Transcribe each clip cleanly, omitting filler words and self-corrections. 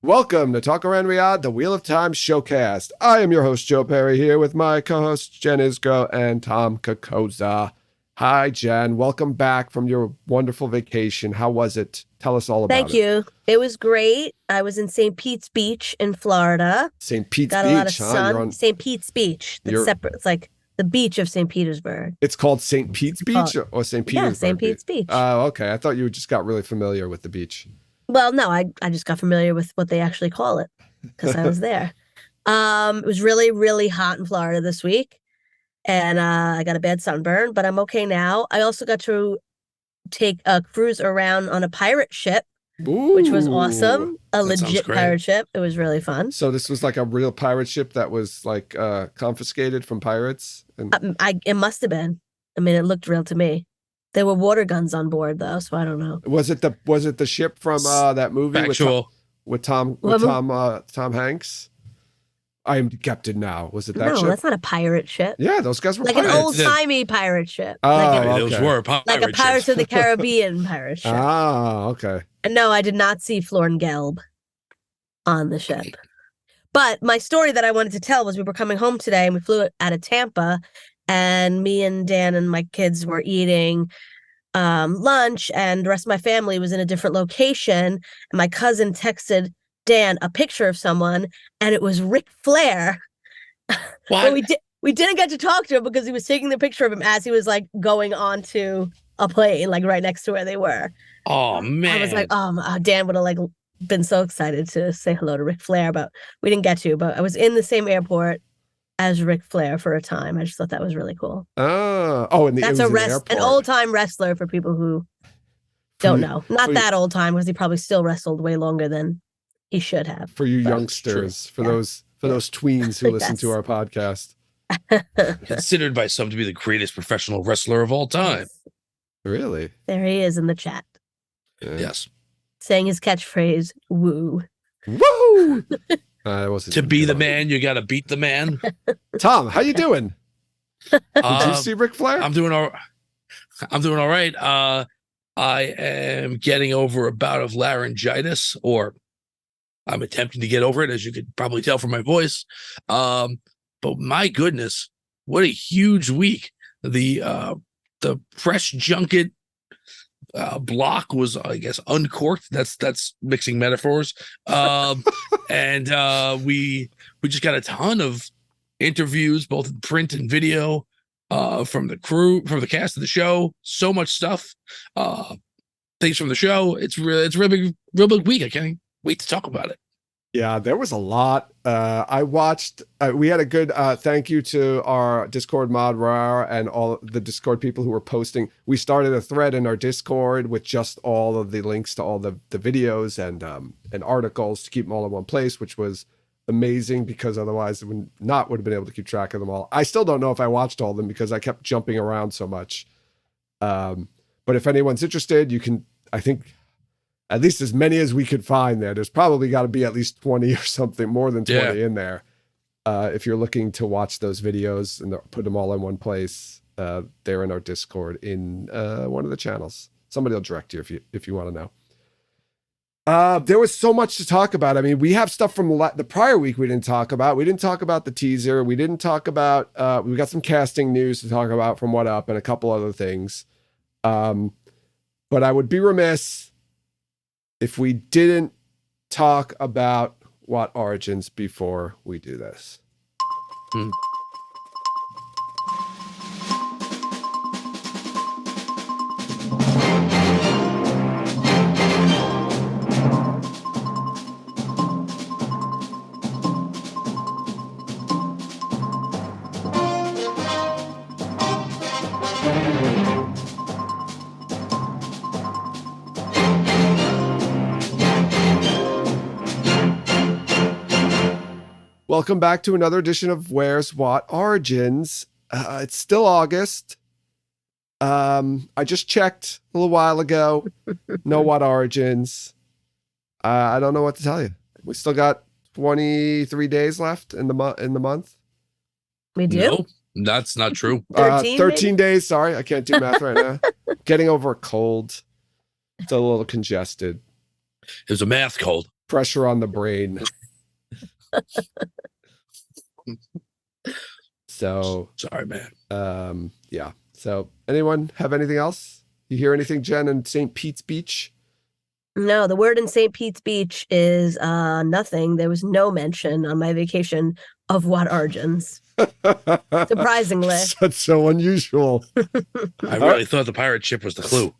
Welcome to Talk Around Riyadh, the Wheel of Time showcast. I am your host, Joe Perry, here with my co-hosts, Jen Isgro and Tom Kokoza. Hi, Jen. Welcome back from your wonderful vacation. How was it? Tell us all about it. Thank you. It was great. I was in St. Pete's Beach in Florida. St. Pete's Got Beach, a lot of huh? sun. St. Pete's Beach. It's separate. It's like the beach of St. Petersburg. It's called St. Pete's Beach or St. Petersburg? Yeah, St. Pete's Beach. Oh, okay. I thought you just got really familiar with the beach. Well, no, I just got familiar with what they actually call it because I was there. It was really, really hot in Florida this week, and I got a bad sunburn, but I'm okay now. I also got to take a cruise around on a pirate ship, which was awesome. A legit pirate ship. It was really fun. So this was like a real pirate ship that was like confiscated from pirates? It must have been. I mean, it looked real to me. There were water guns on board, though, so I don't know. Was it the ship from that movie with Tom Hanks? I am captain now. Was it that ship? No, that's not a pirate ship. Yeah, those guys were like pirates. an old-timey pirate ship. Oh, those were pirate like a Pirates of the Caribbean pirate ship. Ah, okay. And no, I did not see Florin Gelb on the ship. But my story that I wanted to tell was we were coming home today and we flew out of Tampa, and me and Dan and my kids were eating lunch, and the rest of my family was in a different location, and my cousin texted Dan a picture of someone, and it was Ric Flair. But we didn't get to talk to him because he was taking the picture of him as he was like going onto a plane, like right next to where they were. Oh man. I was like, Dan would have like been so excited to say hello to Ric Flair, but we didn't get to. But I was in the same airport as Ric Flair for a time. I just thought that was really cool. And that's an old-time wrestler for people who don't know. Not that old-time, because he probably still wrestled way longer than he should have. For you youngsters, for those tweens who listen to our podcast. Considered by some to be the greatest professional wrestler of all time. Really? There he is in the chat. Yes. Saying his catchphrase, woo. Woo! To be the man, you got to beat the man. Tom, how you doing? Did you see Ric Flair? I'm doing all right. I am getting over a bout of laryngitis, or I'm attempting to get over it, as you could probably tell from my voice. But my goodness, what a huge week. The press junket block was, I guess, uncorked. That's mixing metaphors. And we just got a ton of interviews, both in print and video, from the crew, from the cast of the show. So much stuff. Things from the show. It's real big week. I can't wait to talk about it. Yeah, there was a lot. I watched, we had a good thank you to our Discord mod, Rar, and all the Discord people who were posting. We started a thread in our Discord with just all of the links to all the videos and articles to keep them all in one place, which was amazing, because otherwise I would have been able to keep track of them all. I still don't know if I watched all of them because I kept jumping around so much. But if anyone's interested, you can, I think, at least as many as we could find there. There's probably got to be at least 20 or something, more than 20 in there. If you're looking to watch those videos and put them all in one place, they're in our Discord in one of the channels. Somebody will direct you if you want to know. There was so much to talk about. I mean, we have stuff from the prior week we didn't talk about. We didn't talk about the teaser. We didn't talk about, we got some casting news to talk about from What Up and a couple other things. But I would be remiss if we didn't talk about What Origins before we do this. Welcome back to another edition of Where's What Origins. It's still August. I just checked a little while ago. No What Origins. I don't know what to tell you. We still got 23 days left in the month. We do? Nope, that's not true. 13 days. Sorry, I can't do math right now. Getting over a cold. It's a little congested. It was a math cold. Pressure on the brain. So Sorry, man. yeah. So anyone have anything else? You hear anything, Jen, in St. Pete's Beach? No, the word in St. Pete's Beach is nothing. There was no mention on my vacation of what origins. Surprisingly. That's so unusual. I really thought the pirate ship was the clue.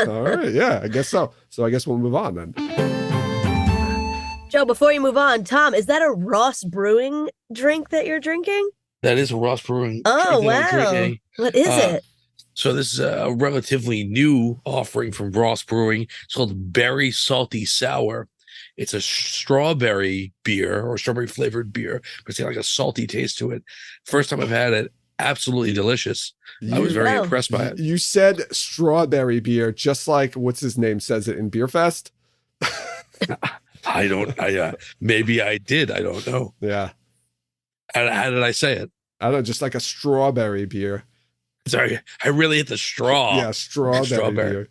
All right, yeah, I guess so. So I guess we'll move on then. Joe, before you move on, Tom, is that a Ross Brewing drink that you're drinking? That is a Ross Brewing. Oh, drink that I'm wow. drinking. What is it? So this is a relatively new offering from Ross Brewing. It's called Berry Salty Sour. It's a strawberry beer or strawberry flavored beer, but it's got like a salty taste to it. First time I've had it, absolutely delicious. I was very impressed by it. You said strawberry beer, just like what's his name says it in Beer Fest. Maybe I did. I don't know. Yeah. How did I say it? I don't know, just like a strawberry beer. Sorry, I really hit the straw. Yeah, strawberry beer.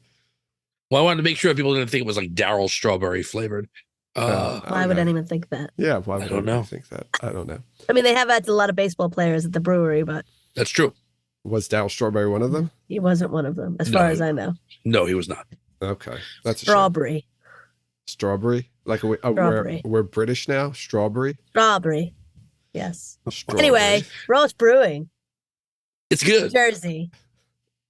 Well, I wanted to make sure people didn't think it was like Darryl strawberry flavored. Why would anyone think that? Yeah, why would I don't know. think that? I don't know. I mean, they have had a lot of baseball players at the brewery, but That's true. Was Darryl Strawberry one of them? he wasn't one of them, as far as I know. No, he was not. Okay, that's a shame. Strawberry. Strawberry? Like Strawberry. we're British now? Strawberry? Strawberry. Yes. Strawberry. Anyway, Ross Brewing. It's good. Jersey.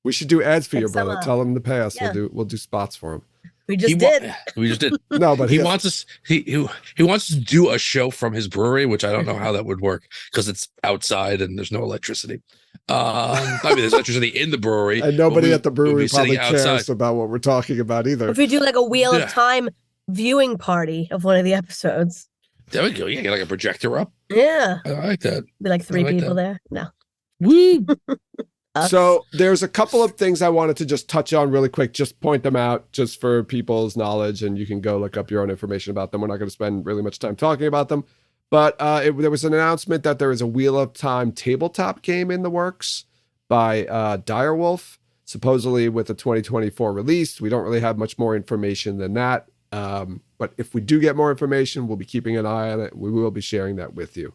We should do ads for your Pick some brother. up. Tell him to pay us. Yeah. We'll do spots for him. We just did. We just did. No, but He wants us. He wants to do a show from his brewery, which I don't know how that would work because it's outside and there's no electricity. I mean, there's electricity in the brewery, and nobody at the brewery probably sitting cares outside. about what we're talking about either. If we do like a Wheel Yeah. of Time viewing party of one of the episodes. There we go. Yeah, get like a projector up. Yeah. I like that. Be like three I like people that. there. No. Woo! Us. So there's a couple of things I wanted to just touch on really quick, just point them out just for people's knowledge, and you can go look up your own information about them. We're not going to spend really much time talking about them. But there was an announcement that there is a Wheel of Time tabletop game in the works by Direwolf, supposedly with a 2024 release. We don't really have much more information than that. But if we do get more information, we'll be keeping an eye on it. We will be sharing that with you.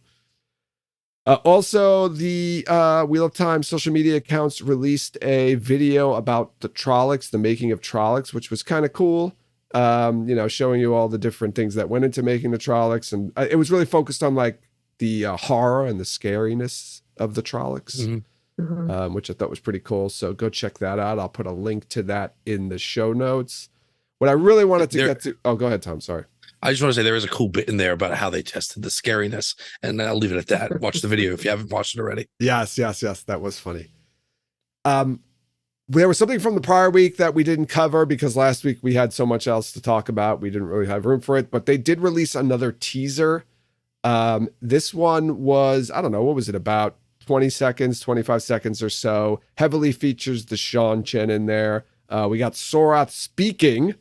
Also, the Wheel of Time social media accounts released a video about the Trollocs, the making of Trollocs, which was kind of cool. Showing you all the different things that went into making the Trollocs. And it was really focused on like the horror and the scariness of the Trollocs, which I thought was pretty cool. So go check that out. I'll put a link to that in the show notes. What I really wanted to get to... Oh, go ahead, Tom. Sorry. I just want to say there is a cool bit in there about how they tested the scariness, and I'll leave it at that. Watch the video if you haven't watched it already. Yes. That was funny. There was something from the prior week that we didn't cover because last week we had so much else to talk about. We didn't really have room for it, but they did release another teaser. This one was, I don't know, what was it, about 20 seconds, 25 seconds or so. Heavily features the Sean Chen in there. We got Sorath speaking,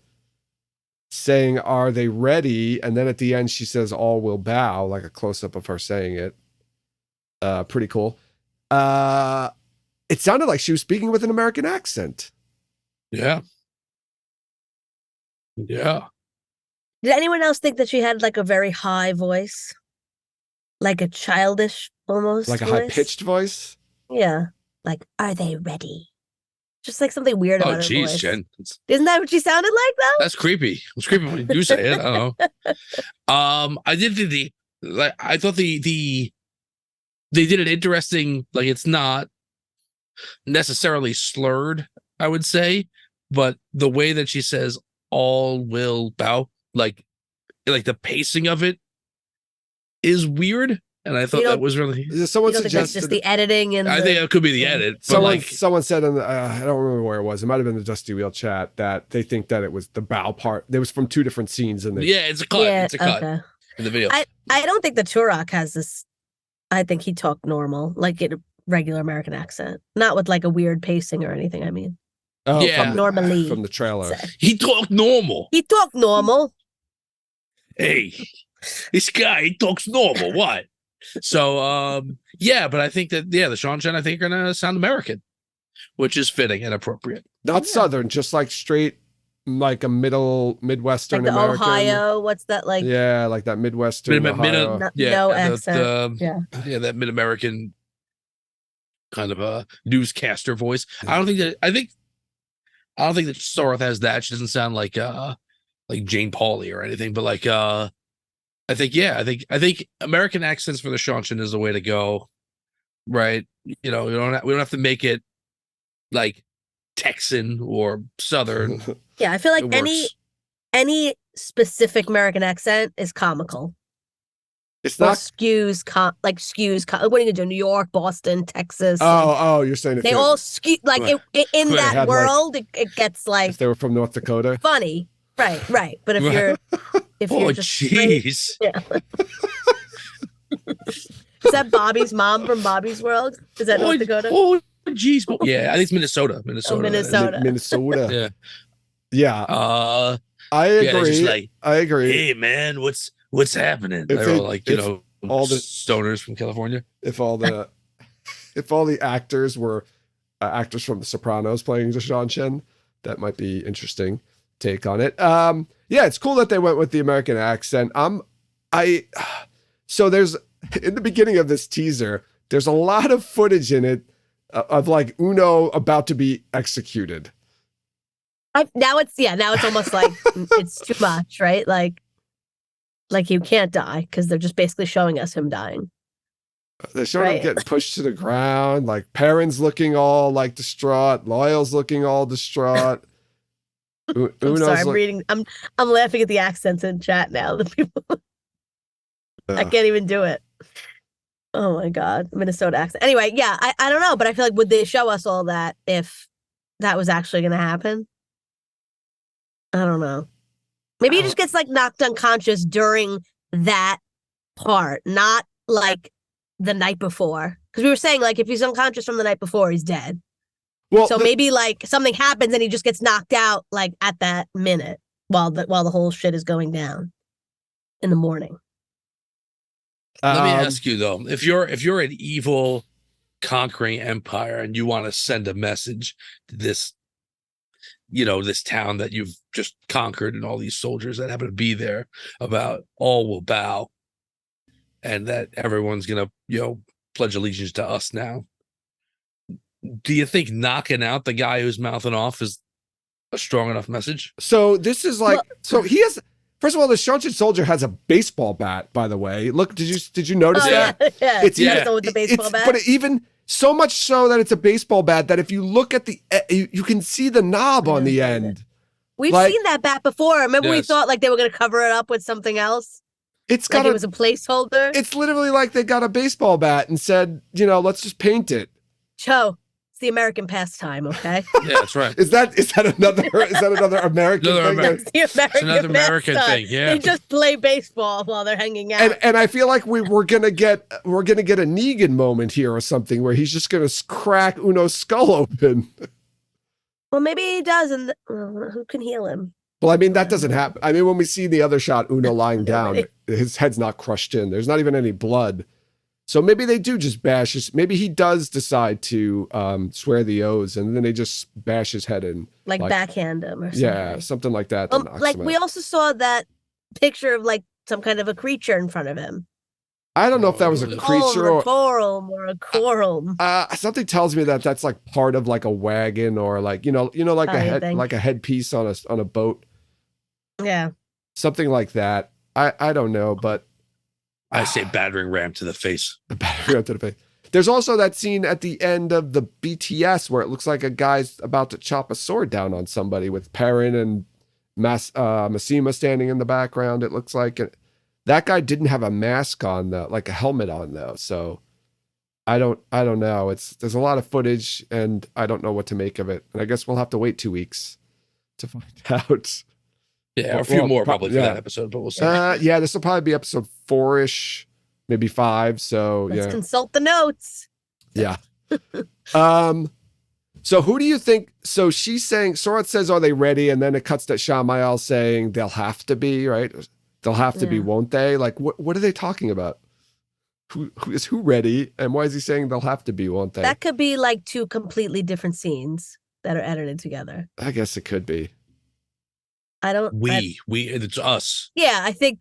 saying, "Are they ready?" And then at the end, she says, "All will bow," like a close-up of her saying it. Pretty cool. It sounded like she was speaking with an American accent. Yeah. Yeah. Did anyone else think that she had like a very high voice? Like a childish almost Like a voice? high-pitched voice? Yeah. Like, are they ready? Just like something weird about her geez, voice. Jen. Isn't that what she sounded like though? That's creepy. It's creepy when you do say it. I don't know. I did think I thought they did an interesting, like it's not necessarily slurred, I would say, but the way that she says all will bow, like the pacing of it is weird. And I thought that was really. Someone you don't think that's suggested just the editing and I think it could be the edit. But someone said in the, I don't remember where it was. It might have been the Dusty Wheel chat that they think that it was the bow part. It was from two different scenes, and it's a cut. Yeah, it's a cut okay. in the video. I don't think the Turok has this. I think he talked normal, like in a regular American accent, not with like a weird pacing or anything. I mean, normally from the trailer. He talked normal. He talked normal. Hey, this guy he talks normal. What? So but I think that the Sean Chen I think are gonna sound American, which is fitting and appropriate. Not Southern, just like straight like a Midwestern Like the American. Ohio, what's that like? Yeah, like that Midwestern Ohio. No accent. That mid-American kind of a newscaster voice. I don't think that Soroth has that. She doesn't sound like Jane Pauley or anything, but I think American accents for the Shanshan is the way to go, right? We don't have to make it like Texan or Southern. Yeah, I feel like any specific American accent is comical. It's or not skews. What are you gonna do? New York, Boston, Texas. Oh, you're saying if they all skew like in that world. It gets like if they were from North Dakota. Funny, right. But if you're just jeez, yeah. Is that Bobby's mom from Bobby's World? Is that North Dakota? Oh, jeez. Yeah, I think it's Minnesota. Minnesota. Yeah. I agree. Yeah, just I agree. Hey, man, what's happening? They're all all the stoners from California. If all the actors were actors from The Sopranos playing Deshaun Chen, that might be interesting take on it. Yeah, it's cool that they went with the American accent. So there's in the beginning of this teaser, there's a lot of footage in it of like Uno about to be executed. Now it's almost like it's too much, right? Like you can't die because they're just basically showing us him dying. They're showing him getting pushed to the ground. Like Perrin's looking all like distraught. Loyal's looking all distraught. I'm sorry, I'm reading. I'm laughing at the accents in chat now. The people, I can't even do it. Oh my god, Minnesota accent. Anyway, yeah, I don't know, but I feel like would they show us all that if that was actually going to happen? I don't know. Maybe he just gets like knocked unconscious during that part, not like the night before. Because we were saying like if he's unconscious from the night before, he's dead. Well, so maybe like something happens and he just gets knocked out like at that minute while the whole shit is going down in the morning. Let me ask you though, if you're an evil conquering empire and you want to send a message to this town that you've just conquered and all these soldiers that happen to be there about all will bow and that everyone's gonna pledge allegiance to us now, do you think knocking out the guy who's mouthing off is a strong enough message? So this is like, so he has, first of all, the Shanshan soldier has a baseball bat, by the way. Look, did you notice that? Yeah, it's with the baseball bat. But even so much so that it's a baseball bat that if you look at you can see the knob on the end. We've seen that bat before. Remember we thought like they were going to cover it up with something else? It was a placeholder? It's literally like they got a baseball bat and said, let's just paint it. Joe. The American pastime, okay? Yeah, that's right. Is that another American thing? That's the American thing. Yeah, they just play baseball while they're hanging out. And I feel like we're gonna get a Negan moment here or something where he's just gonna crack Uno's skull open. Well, maybe he does, and who can heal him? Well, I mean that doesn't happen. I mean when we see the other shot, Uno lying down, his head's not crushed in. There's not even any blood. So maybe they do just bash his. Maybe he does decide to swear the oaths, and then they just bash his head in, like backhand him or something. Yeah, something like that. Like we also saw that picture of like some kind of a creature in front of him. I don't know if that was a creature or a corum. Something tells me that that's like part of like a wagon or like like a headpiece on a boat. Yeah, something like that. I don't know, but. I say battering ram to the face. Battering ram to the face. There's also that scene at the end of the BTS where it looks like a guy's about to chop a sword down on somebody with Perrin and Massima standing in the background. It looks like that guy didn't have a mask on though, like a helmet on though. So I don't know. There's a lot of footage and I don't know what to make of it. And I guess we'll have to wait 2 weeks to find out. Yeah, a few more probably for that episode, but we'll see. Yeah, this will probably be episode 4-ish, maybe 5. So let's consult the notes. Yeah. So who do you think? So she's saying, Soroth says, "Are they ready?" And then it cuts to Shamael saying, "They'll have to be, right? They'll have to be, won't they?" Like, what are they talking about? Who is ready? And why is he saying they'll have to be, won't they? That could be like 2 completely different scenes that are edited together. I guess it could be. I don't. It's us. Yeah, I think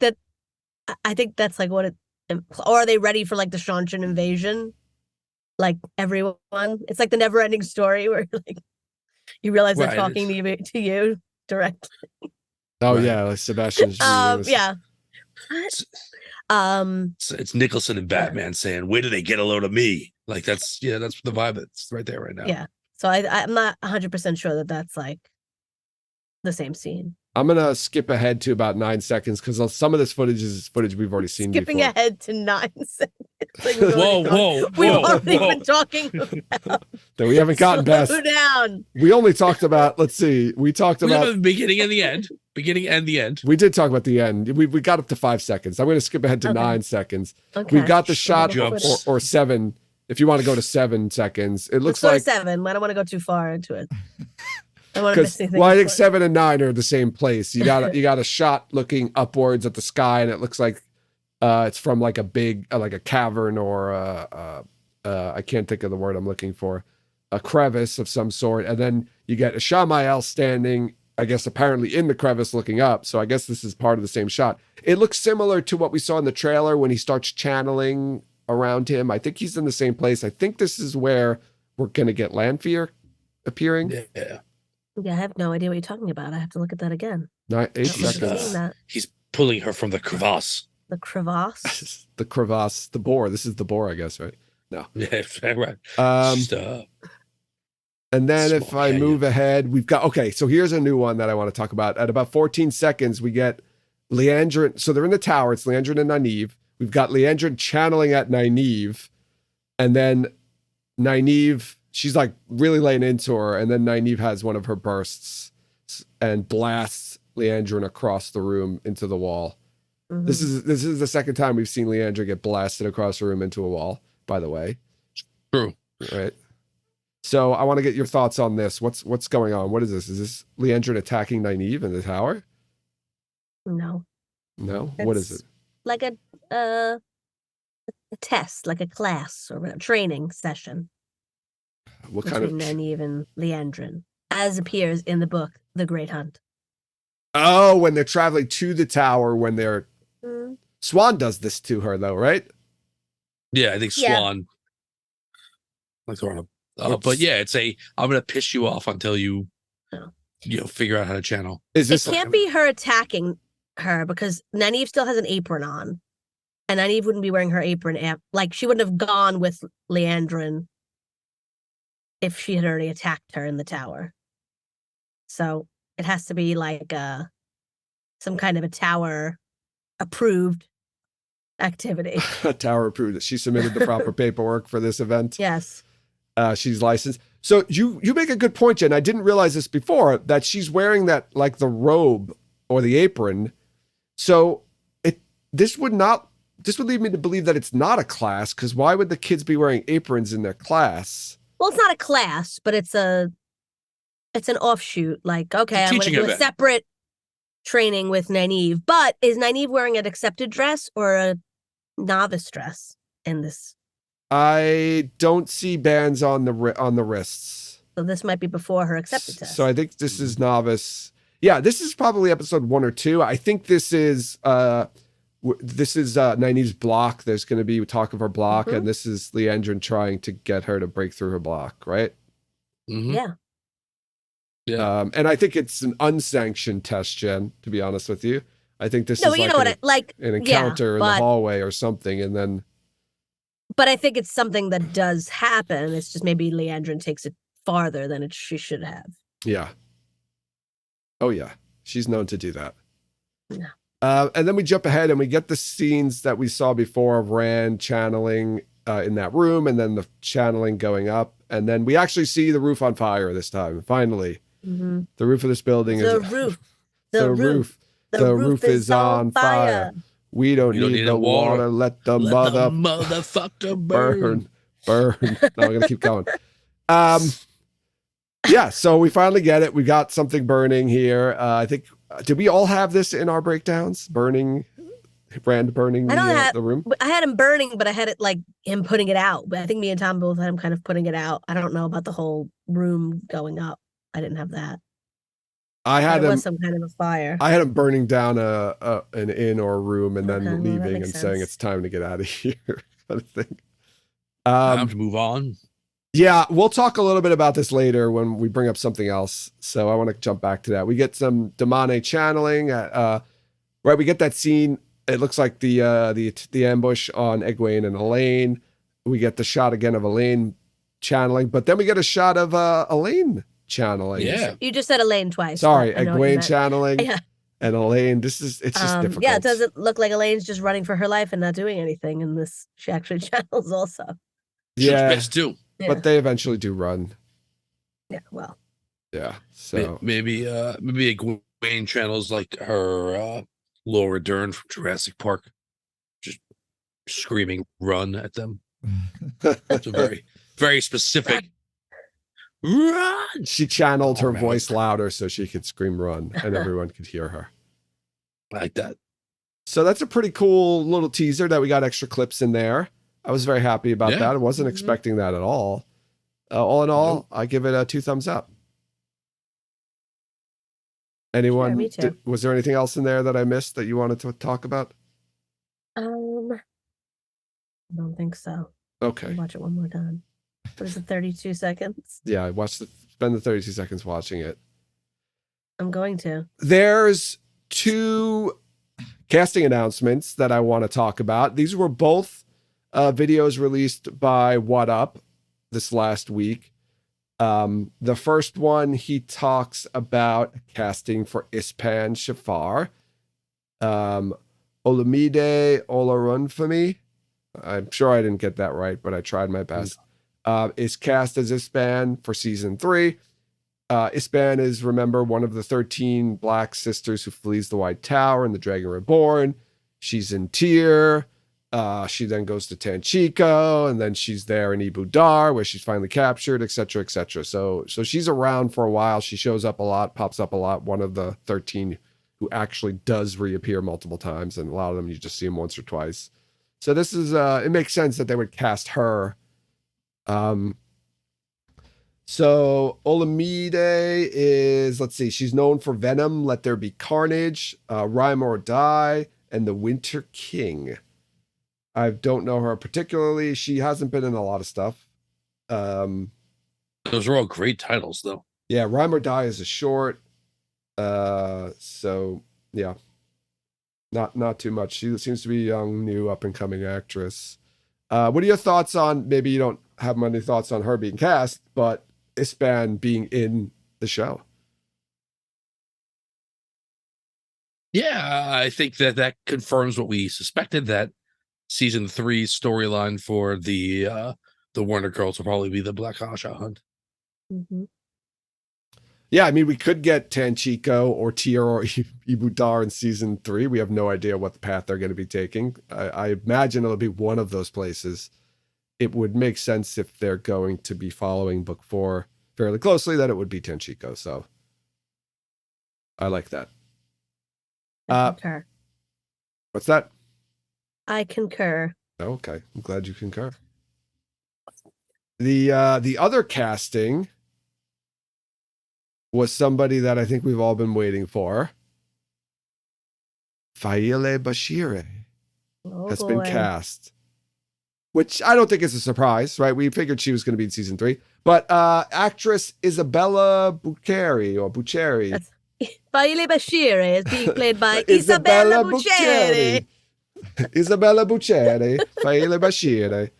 that's like what it. Or are they ready for like the Shanshan invasion? Like everyone, it's like the never-ending story where like you realize they're Right, talking to you directly. Oh Right. yeah, like Sebastian's reading this. Yeah. It's Nicholson and Batman saying, "Where do they get a load of me?" Like that's the vibe that's right there right now. Yeah. So I'm not 100% sure that that's like the same scene. I'm gonna skip ahead to about 9 seconds because some of this footage is footage we've already seen Skipping before. ahead to 9 seconds. Like Whoa, we've already been talking That we haven't gotten past. Slow down. We only talked about. Let's see. We talked We have about the beginning and the end. Beginning and the end. We did talk about the end. We got up to 5 seconds. I'm going to skip ahead to Okay. 9 seconds. Okay. We've got the shot Jumps. or 7. If you want to go to 7 seconds, it looks Let's go like to 7. I don't want to go too far into it. I want to miss anything. well, I think 7 and 9 are the same place. You got a shot looking upwards at the sky, and it looks like it's from like a big like a cavern or I can't think of the word I'm looking for, a crevice of some sort, and then you get Ishamael standing, I guess apparently in the crevice looking up. So I guess this is part of the same shot. It looks similar to what we saw in the trailer when he starts channeling around him. I think he's in the same place. I think this is where we're gonna get Lanfear appearing. Yeah. Yeah, I have no idea what you're talking about. I have to look at that again. 8 I don't remember seconds. seeing that. He's pulling her from the crevasse. The crevasse. The crevasse, the boar. This is the boar, I guess, right? No. Yeah, right. And then if Small I canyon. move ahead, we've got, okay, so here's a new one that I want to talk about. At about 14 seconds, we get Leandrin. So they're in the tower. It's Leandrin and Nynaeve. We've got Leandrin channeling at Nynaeve. And then Nynaeve, she's like really laying into her. And then Nynaeve has one of her bursts and blasts Leandrin across the room into the wall. Mhm. This is the second time we've seen Leandrin get blasted across the room into a wall, by the way. True. Right. So I want to get your thoughts on this. What's going on? What is this? Is this Leandrin attacking Nynaeve in the tower? No. No. What is it? Like a test, like a class or a training session What kind of? between Nynaeve and Leandrin, as appears in the book The Great Hunt. Oh, when they're traveling to the tower, when they're Mm. Swan does this to her though, right? Yeah, I think Yeah. Swan. Like throwing but yeah, it's I'm gonna piss you off until you Oh. figure out how to channel. Is It this can't be her attacking her because Nynaeve still has an apron on. And Nynaeve wouldn't be wearing her apron. Like, she wouldn't have gone with Leandrin if she had already attacked her in the tower. So it has to be like some kind of a tower approved activity. tower approved that she submitted the proper paperwork for this event? Yes. She's licensed. So you make a good point, Jen. I didn't realize this before, that she's wearing that like the robe or the apron. So this would lead me to believe that it's not a class, because why would the kids be wearing aprons in their class? Well, it's not a class, but it's an offshoot. Like, okay, I'm going to teaching do a event. separate training with Nynaeve. But is Nynaeve wearing an accepted dress or a novice dress in this? I don't see bands on the wrists. So this might be before her accepted test. So I think this is novice. Yeah, this is probably episode 1 or 2. I think this is Nynaeve's block. There's going to be talk of her block, Mhm. and this is Leandrin trying to get her to break through her block, right? Mhm. Yeah. Yeah. And I think it's an unsanctioned test, Jen, to be honest with you. I think this No, is you like know what? an encounter in the hallway or something, and then But I think it's something that does happen. It's just maybe Leandrin takes it farther than she should have. yeah. Oh yeah, she's known to do that. Yeah. And then we jump ahead and we get the scenes that we saw before of Rand channeling in that room, and then the channeling going up, and then we actually see the roof on fire this time. Finally, Mm-hmm. the roof of this building The is roof. the roof is on fire. We don't need the water. Let the motherfucker burn. burn. No, I'm gonna keep going. Yeah, so we finally get it. We got something burning here. I think, did we all have this in our breakdowns? Rand burning the room? I had him burning, but I had it like him putting it out. But I think me and Tom both had him kind of putting it out. I don't know about the whole room going up. I didn't have that. I had There him. was some kind of a fire. I had him burning down an inn or a room and Okay, well, then that leaving makes and saying sense. it's time to get out of here, kind of thing. Time to move on. Yeah, we'll talk a little bit about this later when we bring up something else. So I want to jump back to that. We get some Damane channeling. Right, we get that scene. It looks like the ambush on Egwene and Elaine. We get the shot again of Elaine channeling, but then we get a shot of Elaine channeling. Yeah. You just said Elaine twice. Sorry, but I know what you Egwene meant. channeling Yeah. and Elaine. It's just difficult. Yeah, it doesn't look like Elaine's just running for her life and not doing anything in this. She actually channels also. Yeah, She's too. Yeah. but they eventually do run. Yeah, well. Yeah, so maybe Egwene channels like her Laura Dern from Jurassic Park, just screaming "run" at them. It's a very, very specific run. She channeled her man, voice louder so she could scream "run" and everyone could hear her. Like that. So that's a pretty cool little teaser that we got extra clips in there. I was very happy about Yeah. that. I wasn't expecting that at all. All in all, Nope. I give it a 2 thumbs up. Anyone? Sure, me too. Was there anything else in there that I missed that you wanted to talk about? I don't think so. I'll Okay. watch it one more time. What is it, 32 seconds? Yeah, I spend the 32 seconds watching it. I'm going to. There's 2 casting announcements that I want to talk about. These were both videos released by What Up this last week. The first one, he talks about casting for Ispan Shafar. Olamide Olorunfemi, I'm sure I didn't get that right, but I tried my best, is cast as Ispan for season 3. Ispan is, remember, one of the 13 Black sisters who flees the White Tower in The Dragon Reborn. She's in Tyr. She then goes to Tanchico, and then she's there in Ibu Dar, where she's finally captured, etc., etc. So she's around for a while. She shows up a lot, pops up a lot. One of the 13 who actually does reappear multiple times, and a lot of them you just see them once or twice. So this is it makes sense that they would cast her. So Olamide is, let's see, she's known for Venom, Let There Be Carnage, Rhyme or Die, and The Winter King. I don't know her particularly. She hasn't been in a lot of stuff. Those are all great titles, though. Yeah, Rhyme or Die is a short. So yeah, not too much. She seems to be a young, new, up and coming actress. What are your thoughts on? Maybe you don't have many thoughts on her being cast, but Ispan being in the show. Yeah, I think that confirms what we suspected, that season 3 storyline for the Warner Girls will probably be the Black Asha hunt. Mm-hmm. Yeah, I mean, we could get Tanchico or Tyr or Ibu Dar in season 3. We have no idea what the path they're going to be taking. I imagine it'll be one of those places. It would make sense if they're going to be following book 4 fairly closely that it would be Tanchico. So I like that. I concur. What's that? I concur. Okay, I'm glad you concur. The other casting was somebody that I think we've all been waiting for. Faile Bashire has been cast, which I don't think is a surprise, right? We figured she was going to be in season 3, but actress Isabella Buccieri. Faile Bashire is being played by Isabella Buccieri. Isabella Buccieri, Faile Bashire.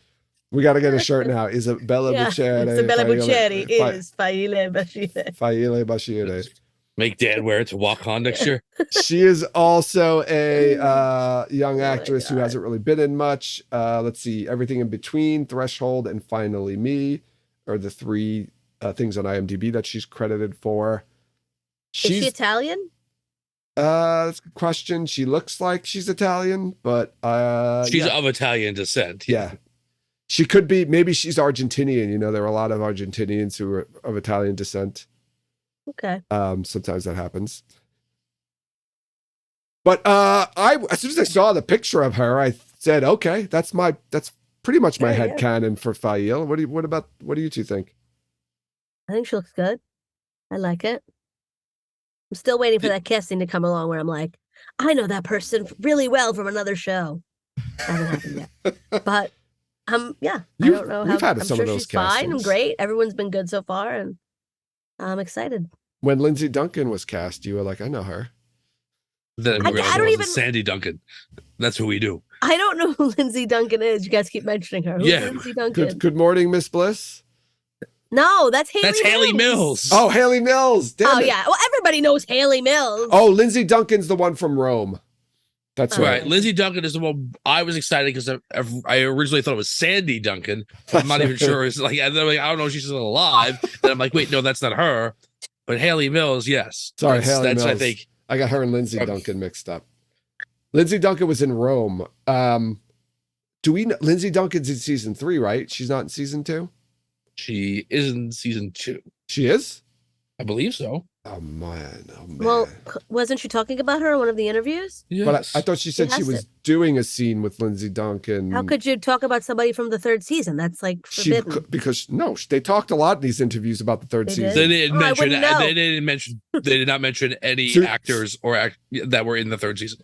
We got to get a shirt now. Isabella Buccieri. Isabella Buccieri is Faile Bashire. Faile Bashire. Make Dad wear it to walk on next year. She is also a young actress who hasn't really been in much. Let's see, Everything in Between, Threshold, and Finally Me are the 3 things on IMDb that she's credited for. Is she Italian? That's a good question. She looks like she's Italian, but she's of Italian descent. Yeah. She could be, maybe she's Argentinian. You know, there are a lot of Argentinians who are of Italian descent. Okay. Sometimes that happens. But as soon as I saw the picture of her, I said, okay, that's pretty much my head canon for Faile. What do you two think? I think she looks good. I like it. I'm still waiting for that casting to come along where I'm like, I know that person really well from another show. Hasn't happened yet. But yeah, I don't know We've how. had I'm some sure of those she's fine and castings. great. Everyone's been good so far, and I'm excited. When Lindsay Duncan was cast, you were like, I know her. Then I we realized don't it wasn't even- Sandy Duncan. That's who we do. I don't know who Lindsay Duncan is. You guys keep mentioning her. Who's Yeah. Lindsay Duncan? Good morning, Miss Bliss. No, that's Haley. That's Haley Mills. Oh, Haley Mills. Damn Oh it. yeah. Well, everybody knows Haley Mills. Oh, Lindsay Duncan's the one from Rome. That's Oh, right. Right. Lindsay Duncan is the one I was excited because I originally thought it was Sandy Duncan. I'm not even sure. It's like, I don't know if she's still alive. Then I'm like, wait, no, that's not her. But Haley Mills, yes. Sorry, Haley that's Mills. I think. I got her and Lindsay Duncan mixed up. Lindsay Duncan was in Rome. Do we know Lindsay Duncan's in season 3, right? She's not in season 2? She is in season 2. She is? I believe so. Oh man. Well, wasn't she talking about her in one of the interviews? Yes. But I thought she said she has was to. doing a scene with Lindsay Duncan. How could you talk about somebody from the 3rd season? That's like forbidden. Because no, they talked a lot in these interviews about the 3rd They season. did? They didn't Oh, I mention. wouldn't know. They didn't mention. They did not mention any So- actors or that were in the 3rd season.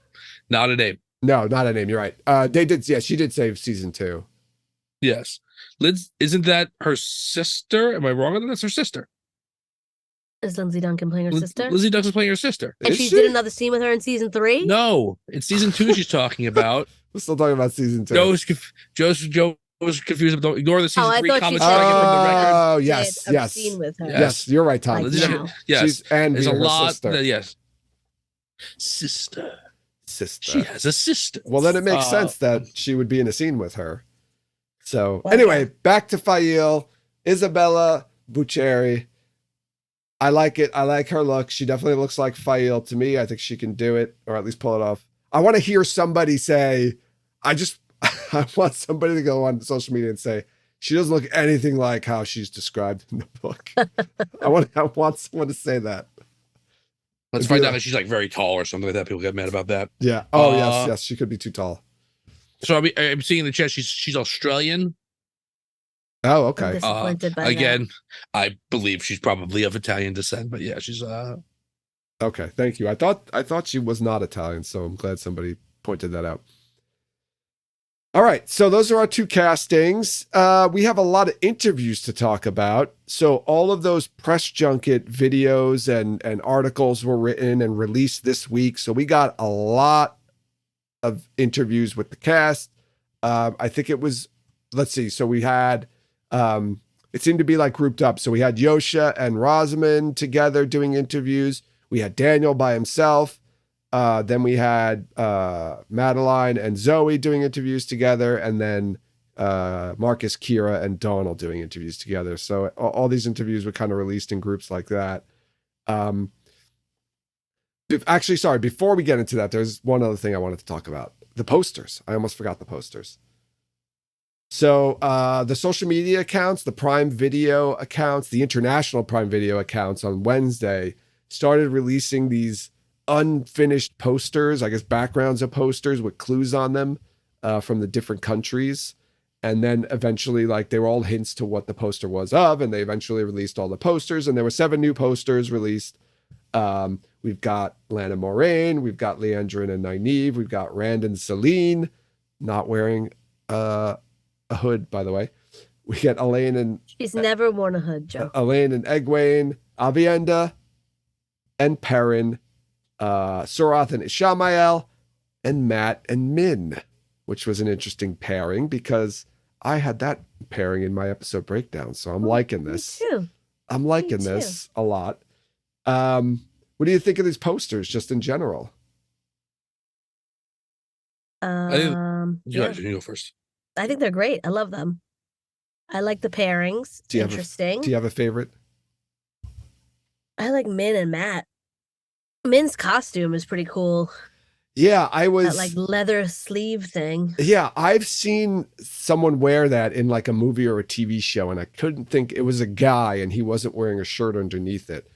Not a name. No, not a name. You're right. They did. Yeah, she did save season 2. Yes. Liz, isn't that her sister? Am I wrong on that? That's her sister. Is Lindsay Duncan playing her sister? Lizzie Duncan's playing her sister. And Is she she? did another scene with her in season 3? No, it's season 2 she's talking about. We're still talking about season 2. Joe was confused. Don't ignore the season I 3 thought she comments said taken from the record. Oh, Did yes, a yes. scene with her. Yeah. Yes, you're right, Tom. Like Lizzie- now. Yes, She's and there's a being her lot. sister. Yes, sister. Sister. She has a sister. Well, then it makes sense that she would be in a scene with her. So Well, anyway, back to Fail, Isabella Buccieri. I like it. I like her look. She definitely looks like Fail to me. I think she can do it, or at least pull it off. I want to hear somebody say, I want somebody to go on social media and say, she doesn't look anything like how she's described in the book. I want someone to say that. Let's find out that she's like very tall or something like that. People get mad about that. Yeah. Oh, yes. She could be too tall. So I'm seeing in the chat. She's Australian. Oh, okay. Disappointed by Again, I believe she's probably of Italian descent, but yeah, she's Okay, thank you. I thought she was not Italian, so I'm glad somebody pointed that out. All right, so those are our 2 castings. We have a lot of interviews to talk about. So all of those press junket videos and articles were written and released this week. So we got a lot of interviews with the cast. I think it was, let's see. So we had, it seemed to be like grouped up. So we had Yosha and Rosamund together doing interviews. We had Daniel by himself. Then we had Madeline and Zoe doing interviews together, and then Marcus, Kira, and Donald doing interviews together. So all these interviews were kind of released in groups like that. Actually, sorry, before we get into that, there's one other thing I wanted to talk about. The posters. I almost forgot the posters. So the social media accounts, the Prime Video accounts, the international Prime Video accounts on Wednesday started releasing these unfinished posters, I guess backgrounds of posters with clues on them from the different countries. And then eventually, like, they were all hints to what the poster was of, and they eventually released all the posters, and there were 7 new posters released. We've got Lana Moraine, we've got Leandrin and Nynaeve, we've got Rand and Celine, not wearing a hood, by the way. We get Elaine and She's never worn a hood, Joe. Elaine and Egwene, Avienda and Perrin, Surath and Ishamael, and Matt and Min, which was an interesting pairing because I had that pairing in my episode breakdown. So I'm liking this. Me too. I'm liking too. this a lot. What do you think of these posters just in general? You Yeah. go first. I think they're great. I love them. I like the pairings. Do you have a- Interesting. Do you have a favorite? I like Min and Matt. Min's costume is pretty cool. Yeah, I That was like leather sleeve thing. Yeah, I've seen someone wear that in like a movie or a TV show, and I couldn't think it was a guy, and he wasn't wearing a shirt underneath it.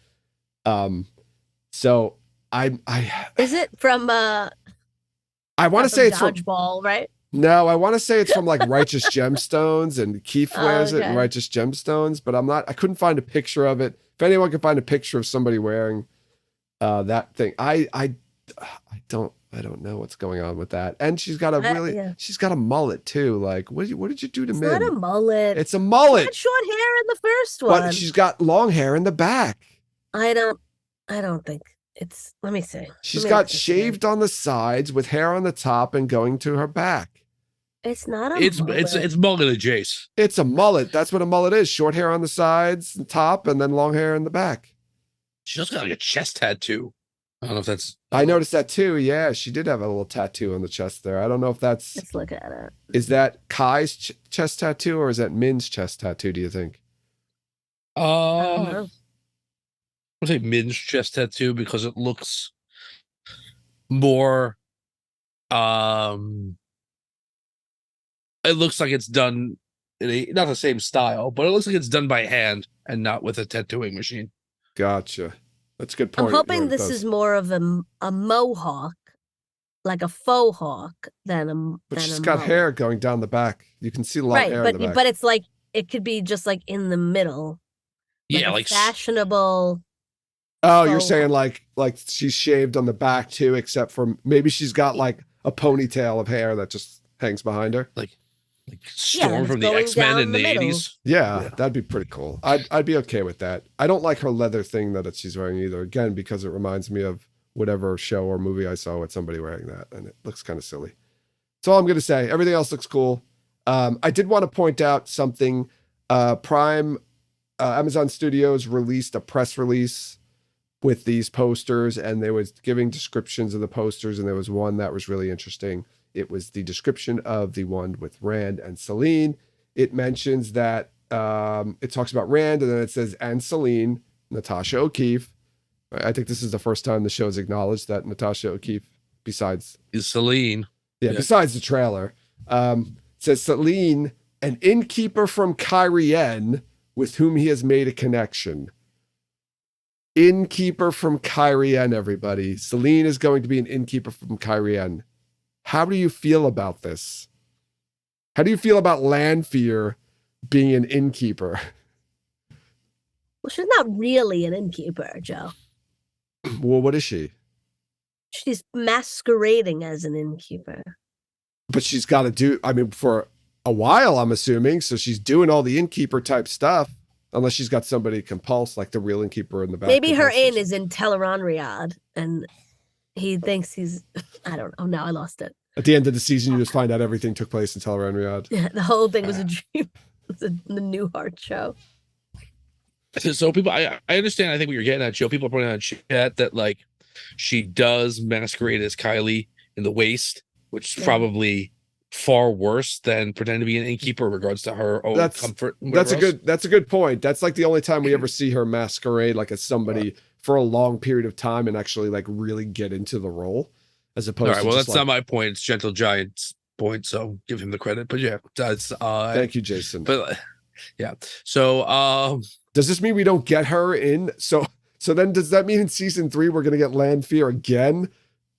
So I Is it from want to say it's from Dodgeball, right? no, I want to say it's from like Righteous Gemstones, and Keith wears it in okay. Righteous Gemstones, but I couldn't find a picture of it. If anyone can find a picture of somebody wearing that thing. I don't know what's going on with that. And she's got Yeah. she's got a mullet too. Like, what did you do to It's Min? not a mullet. It's a She mullet. had short hair in the first one. What? She's got long hair in the back. I don't think it's. Let me see. She's Let me got look this shaved on the sides with hair on the top and going to her back. It's not a It's mullet. mullet adjacent. It's a mullet. That's what a mullet is. Short hair on the sides and top, and then long hair in the back. She also got like a chest tattoo. I don't know if that's. I noticed that too. Yeah, she did have a little tattoo on the chest there. I don't know if that's. Let's look at it. Is that Kai's chest tattoo or is that Min's chest tattoo, do you think? I don't know. I would say Min's chest tattoo because it looks more. It looks like it's done in not the same style, but it looks like it's done by hand and not with a tattooing machine. Gotcha. That's a good point. I'm hoping this is more of a mohawk, like a faux hawk, than a. But she's a got mullet. hair going down the back. You can see a lot of hair Right, in the back. but it's like it could be just like in the middle. Yeah, a like fashionable. Oh, you're faux saying hawk. like she's shaved on the back too, except for maybe she's got like a ponytail of hair that just hangs behind her. like Storm it's from the going X-Men down in the middle. 80s. Yeah, that'd be pretty cool. I'd be okay with that. I don't like her leather thing that she's wearing either. Again, because it reminds me of whatever show or movie I saw with somebody wearing that, and it looks kind of silly. That's all I'm gonna say. Everything else looks cool. I did want to point out something. Prime, Amazon Studios released a press release with these posters, and they was giving descriptions of the posters, and there was one that was really interesting. It was the description of the one with Rand and Celine. It mentions that it talks about Rand, and then it says, and Celine, Natasha O'Keefe. I think this is the first time the show's acknowledged that Natasha O'Keefe, besides Is Celine. besides the trailer, says Celine, an innkeeper from Kyrian with whom he has made a connection. Innkeeper from Kyrian, everybody. Celine is going to be an innkeeper from Kyrian. How do you feel about this? How do you feel about Lanfear being an innkeeper? Well, she's not really an innkeeper, Joe. Well, what is she? She's masquerading as an innkeeper. But she's got to do, I mean, for a while, I'm assuming. So she's doing all the innkeeper type stuff, unless she's got somebody compulsed, like the real innkeeper in the back. Maybe her compulsed. inn is in Teleron Riyadh, and he thinks he's. I don't know. Now I lost it. At the end of the season, you just find out everything took place in Teleron Riyadh. Yeah, the whole thing was a dream. It was the Newhart show. So people, I understand. I think what you're getting at, Joe. People are pointing out in chat that like she does masquerade as Kylie in the waist, which is probably far worse than pretending to be an innkeeper in regards to her own comfort. That's a good point. That's like the only time we ever see her masquerade like as somebody for a long period of time and actually like really get into the role, as opposed. All right, to well, just that's not my point. It's Gentle Giant's point, so give him the credit. But yeah, that's Thank you, Jason. But yeah, so does this mean we don't get her in? So then does that mean in season 3 we're gonna get Lanfear again,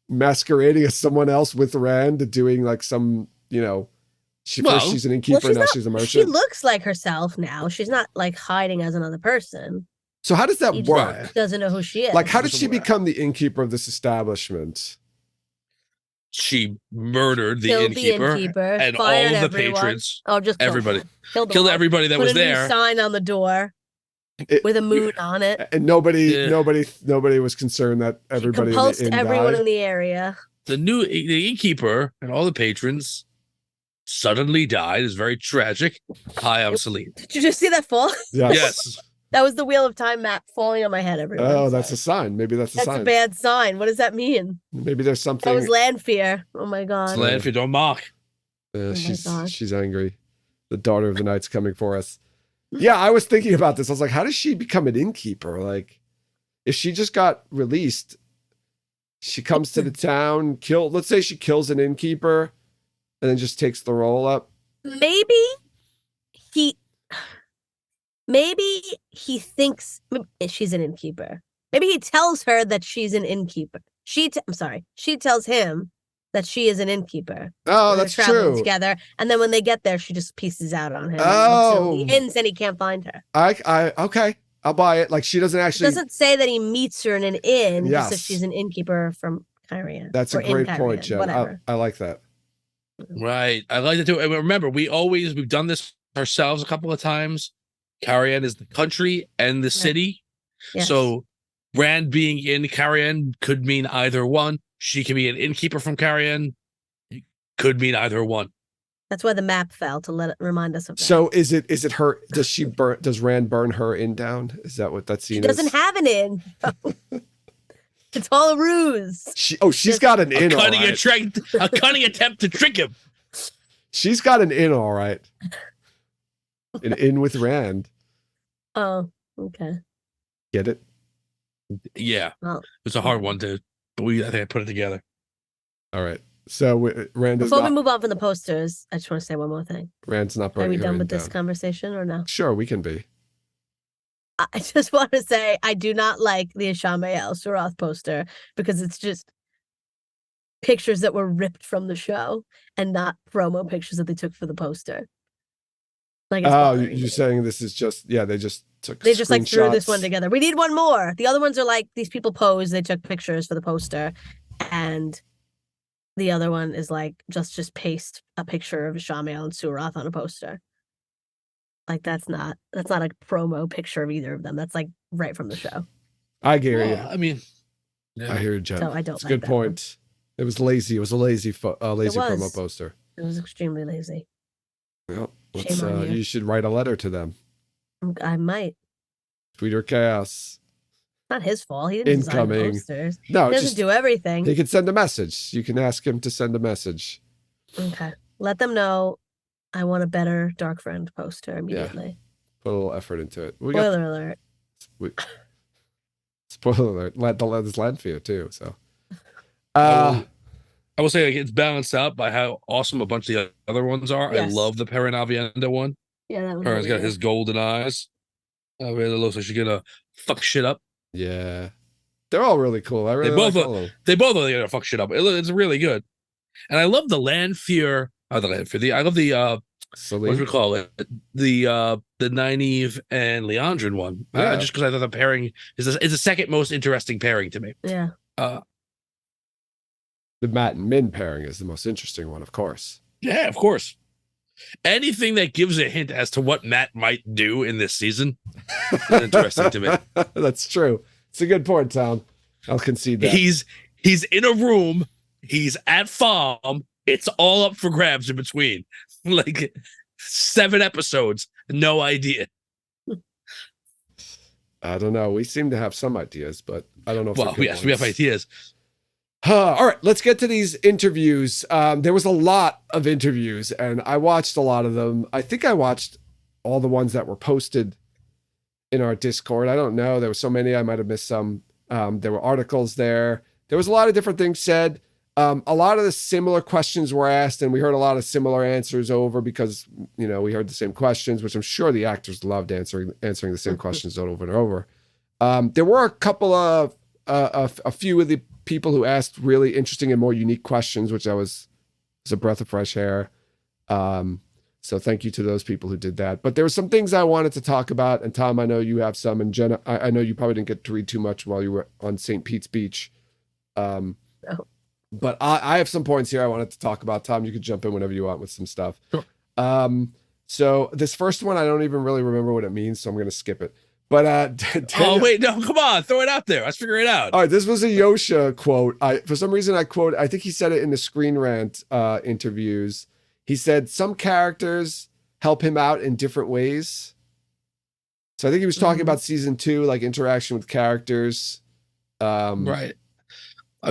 masquerading as someone else with Rand, doing like some, first she's an innkeeper, now she's a merchant. She looks like herself now. She's not like hiding as another person. So how does that He work? just doesn't know who she is. Like, how did she become the innkeeper of this establishment? she murdered the Killed innkeeper and all fired of the everyone. patrons. Oh, just Everybody. killed Killed everybody that Put was a new there. sign on the door with a moon on it. And nobody was concerned that everybody Compulsed in the inn everyone died. in the area. The innkeeper and all the patrons suddenly died. It's very tragic. Hi, I'm Celine. Did you just see that fall? Yes. That was the Wheel of Time map falling on my head. Everyone. Oh, that's a sign. Maybe that's a sign. That's a bad sign. What does that mean? Maybe there's something. That was Lanfear. Oh my god. It's Lanfear, don't mock. my God. She's angry. The daughter of the night's coming for us. Yeah, I was thinking about this. I was like, how does she become an innkeeper? Like, if she just got released, she comes to the town, let's say she kills an innkeeper, and then just takes the role up. Maybe he thinks she's an innkeeper. Maybe he tells her that she's an innkeeper. She tells him that she is an innkeeper. Oh, when that's they're traveling true. together, and then when they get there, she just pieces out on him. Oh. And looks in the inns, and he can't find her. Okay. I'll buy it. Like she doesn't It actually. doesn't say that he meets her in an inn. It just says Yes. she's an innkeeper from Kyrian. That's a or in great point, Kyrian, Jen. Whatever. I like that. Right. I like that too. And remember, we've done this ourselves a couple of times. Carian is the country and the city. Yes. So Rand being in Carian could mean either one. She can be an innkeeper from Carian. It could mean either one. That's why the map fell, to remind us of that. So is it her? Does Rand burn her inn down? Is that what that scene is? She doesn't have an inn. It's all a ruse. She's got an inn. A cunning attempt to trick him. She's got an inn, all right. An inn with Rand. Oh, okay. Get it? Yeah. Well, it's a hard one to, but I think I put it together. All right. So Rand is Before we move on from the posters, I just want to say one more thing. Rand's not burning. Are we her done inn with this down. conversation or no? Sure, we can be. I just want to say I do not like the Ishamael Suroth poster because it's just pictures that were ripped from the show and not promo pictures that they took for the poster. Like, you're saying this is just they just took. They just like threw this screenshots. one together. We need one more. The other ones are like these people pose. They took pictures for the poster, and the other one is like just paste a picture of Ishamael and Suroth on a poster. Like that's not a promo picture of either of them. That's like right from the show. I hear you. I mean, I hear you, Jen. So I don't. It's a like good that point. It was lazy. It was a lazy promo poster. It was extremely lazy. Well, Shame on you. You should write a letter to them. I might. Tweeter chaos. Not his fault. He didn't design the Incoming. posters. No, He doesn't do everything. He can send a message. You can ask him to send a message. Okay. Let them know I want a better Dark Friend poster immediately. Put a little effort into it. Spoiler alert. Spoiler alert. There's Lanfear too. So, I will say it's balanced out by how awesome a bunch of the other ones are. Yes. I love the Perinavienda one. Yeah, that one. Perrin's got his golden eyes. It looks like she's gonna fuck shit up. yeah, they're all really cool. I really like all of them. They both are gonna fuck shit up. It's really good, and I love the Lanfear. I love the what do we call it? The Nynaeve and Leandrin one. Yeah. Just because I thought the pairing is the second most interesting pairing to me. Yeah. The Matt and Min pairing is the most interesting one, of course. Yeah, of course. Anything that gives a hint as to what Matt might do in this season is interesting to me. That's true. It's a good point, Tom. I'll concede that. He's in a room. He's at farm. It's all up for grabs in between. Like 7 episodes. No idea. I don't know. We seem to have some ideas, but I don't know if Well, yes, we have ideas. All right, let's get to these interviews. There was a lot of interviews, and I watched a lot of them. I think I watched all the ones that were posted in our Discord. I don't know. There were so many, I might have missed some. There were articles there. There was a lot of different things said. A lot of the similar questions were asked, and we heard a lot of similar answers over because, we heard the same questions, which I'm sure the actors loved answering the same questions over and over. There were a couple of, a few of the people who asked really interesting and more unique questions, which was a breath of fresh air. So thank you to those people who did that. But there were some things I wanted to talk about, and Tom, I know you have some, and Jenna, I know you probably didn't get to read too much while you were on St. Pete's Beach. No. But I have some points here I wanted to talk about. Tom, you could jump in whenever you want with some stuff. Sure. So this first one, I don't even really remember what it means, so I'm going to skip it. But Oh wait, no, come on, throw it out there. Let's figure it out. All right, this was a Yosha quote. For some reason I think he said it in the Screen Rant interviews. He said some characters help him out in different ways. So I think he was talking about season 2, like interaction with characters. Right.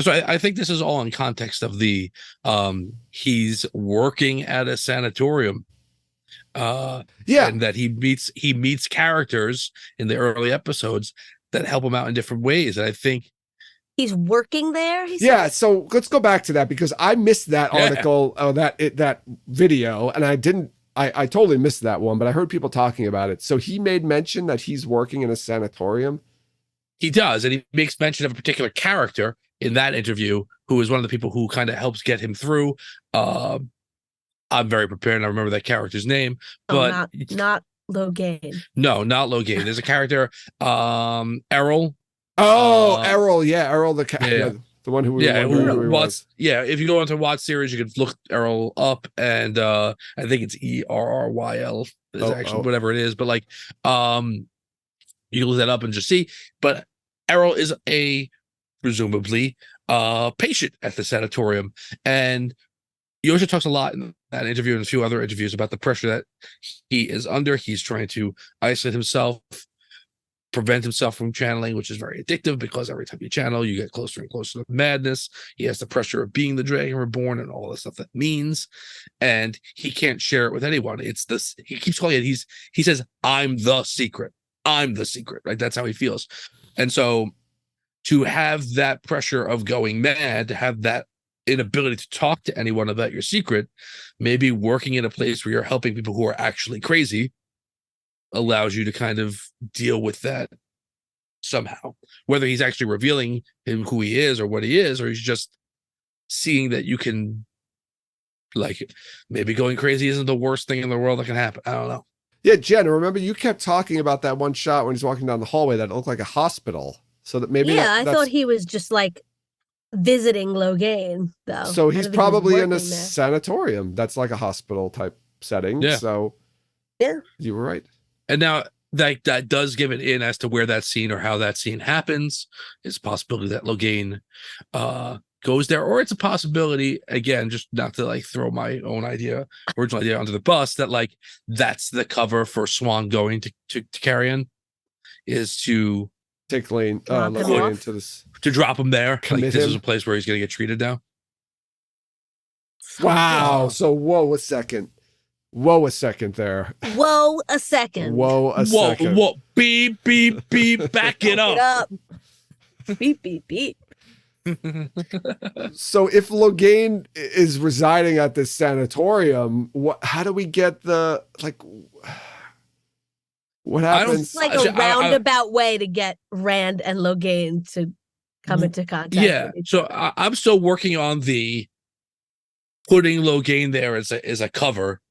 So I think this is all in context of the he's working at a sanatorium. And that he meets characters in the early episodes that help him out in different ways. And I think he's working there. Yeah. So let's go back to that because I missed that article, that video, and I totally missed that one, but I heard people talking about it. So he made mention that he's working in a sanatorium. He does, and he makes mention of a particular character in that interview who is one of the people who kind of helps get him through. I'm very prepared, and I remember that character's name, but not Logain. No, not Logain. There's a character, Errol. Errol, yeah, Errol Yeah. the one who we were Yeah, wondering who he was. Yeah, if you go onto Watch series, you can look Errol up, and I think it's ERRYL is actually whatever it is, but like, you can look that up and just see. But Errol is presumably patient at the sanatorium, and Yosha talks a lot in that interview and a few other interviews about the pressure that he is under. He's trying to isolate himself, prevent himself from channeling, which is very addictive because every time you channel, you get closer and closer to madness. He has the pressure of being the Dragon Reborn and all the stuff that means, and he can't share it with anyone. It's this. He keeps calling it. He says, "I'm the secret. I'm the secret." Right? That's how he feels, and so to have that pressure of going mad, to have that inability to talk to anyone about your secret, maybe working in a place where you're helping people who are actually crazy allows you to kind of deal with that somehow, whether he's actually revealing him who he is or what he is, or he's just seeing that you can, like, maybe going crazy isn't the worst thing in the world that can happen. I don't know. Yeah, Jen, remember you kept talking about that one shot when he's walking down the hallway that it looked like a hospital. So that maybe I thought he was just like visiting Logain, though. So he's probably in a sanatorium. That's like a hospital type setting. Yeah. So yeah, you were right. And now that does give it in as to where that scene or how that scene happens. It's a possibility that Logain goes there, or it's a possibility, again, just not to like throw my own original idea under the bus, that like that's the cover for Swan going to Carrion, is to take Lane into this, to drop him there. Like this him. is a place where he's gonna get treated now. Wow. So whoa a second there. Whoa a second. Whoa. Beep, beep, beep. Back it up. Beep, beep, beep. So if Logain is residing at this sanatorium, how do we get the, like, what happens? It's like a roundabout way to get Rand and Logain to come into contact. Yeah. So I'm still working on the putting Logain there as a cover,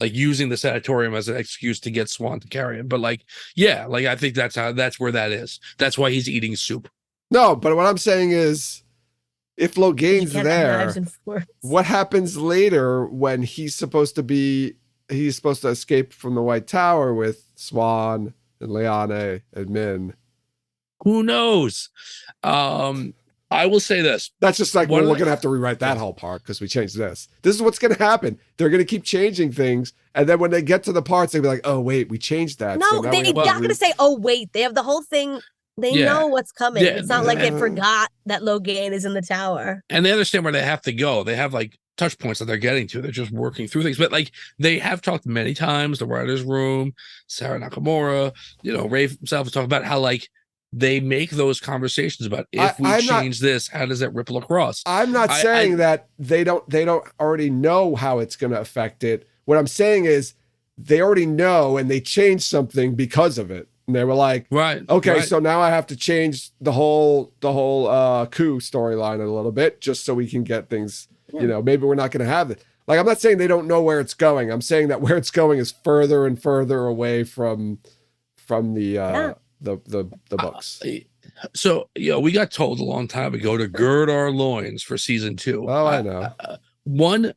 like using the sanatorium as an excuse to get Swan to carry him. But like, yeah, like I think that's where that is. That's why he's eating soup. No, but what I'm saying is, if Logain's there, what happens later when he's supposed to escape from the White Tower with Swan and Liane and Min? Who knows? I will say this. That's just like, we're going to have to rewrite that whole part because we changed this. This is what's going to happen. They're going to keep changing things. And then when they get to the parts, they'll be like, oh, wait, we changed that. No, they're not going to say, oh, wait. They have the whole thing. They know what's coming. It's not like they forgot that Logain is in the tower. And they understand where they have to go. They have like touch points that they're getting to. They're just working through things. But like they have talked many times, the writer's room, Sarah Nakamura, Ray himself was talking about how like they make those conversations about if we change this, how does that ripple across? I'm not saying that they don't already know how it's going to affect it. What I'm saying is they already know and they changed something because of it. And they were like, okay, so now I have to change the whole coup storyline a little bit just so we can get things, maybe we're not going to have it. Like, I'm not saying they don't know where it's going. I'm saying that where it's going is further and further away from the books. So, we got told a long time ago to gird our loins for season 2. Oh, I know. One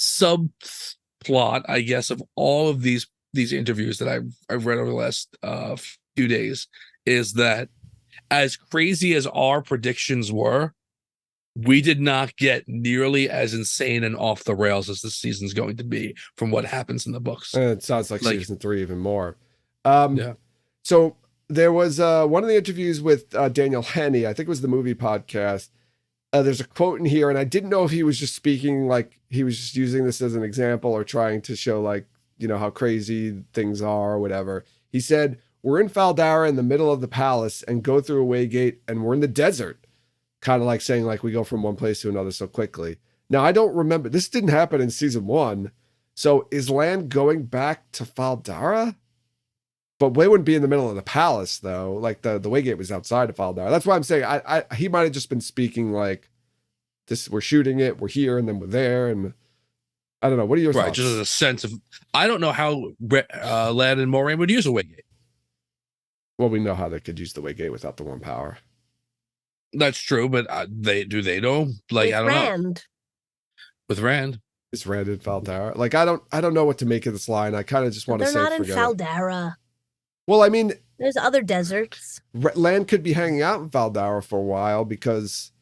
subplot, I guess, of all of these interviews that I've read over the last few days is that as crazy as our predictions were, we did not get nearly as insane and off the rails as this season's going to be from what happens in the books. It sounds like season 3 even more. So there was one of the interviews with Daniel Henney, I think it was the movie podcast. There's a quote in here, and I didn't know if he was just speaking, like he was just using this as an example or trying to show like, how crazy things are or whatever. He said, we're in Faldara in the middle of the palace and go through a way gate and we're in the desert. Kind of like saying like we go from one place to another so quickly. Now, I don't remember. This didn't happen in season 1. So is Lan going back to Faldara? But they wouldn't be in the middle of the palace though. Like the way gate was outside of Faldara. That's why I'm saying he might've just been speaking like this. We're shooting it. We're here and then we're there. And I don't know. What are your Right, thoughts? just as a sense of, I don't know how Lan and Moraine would use a Waygate. Well, we know how they could use the Waygate without the one power. That's true, but they know? Like, With I don't know. Rand. With Rand. Is Rand in Faldara? Like, I don't know what to make of this line. I kind of just want to They're say not in forget it. Faldara. Well, I mean, There's other deserts. Lan could be hanging out in Faldara for a while because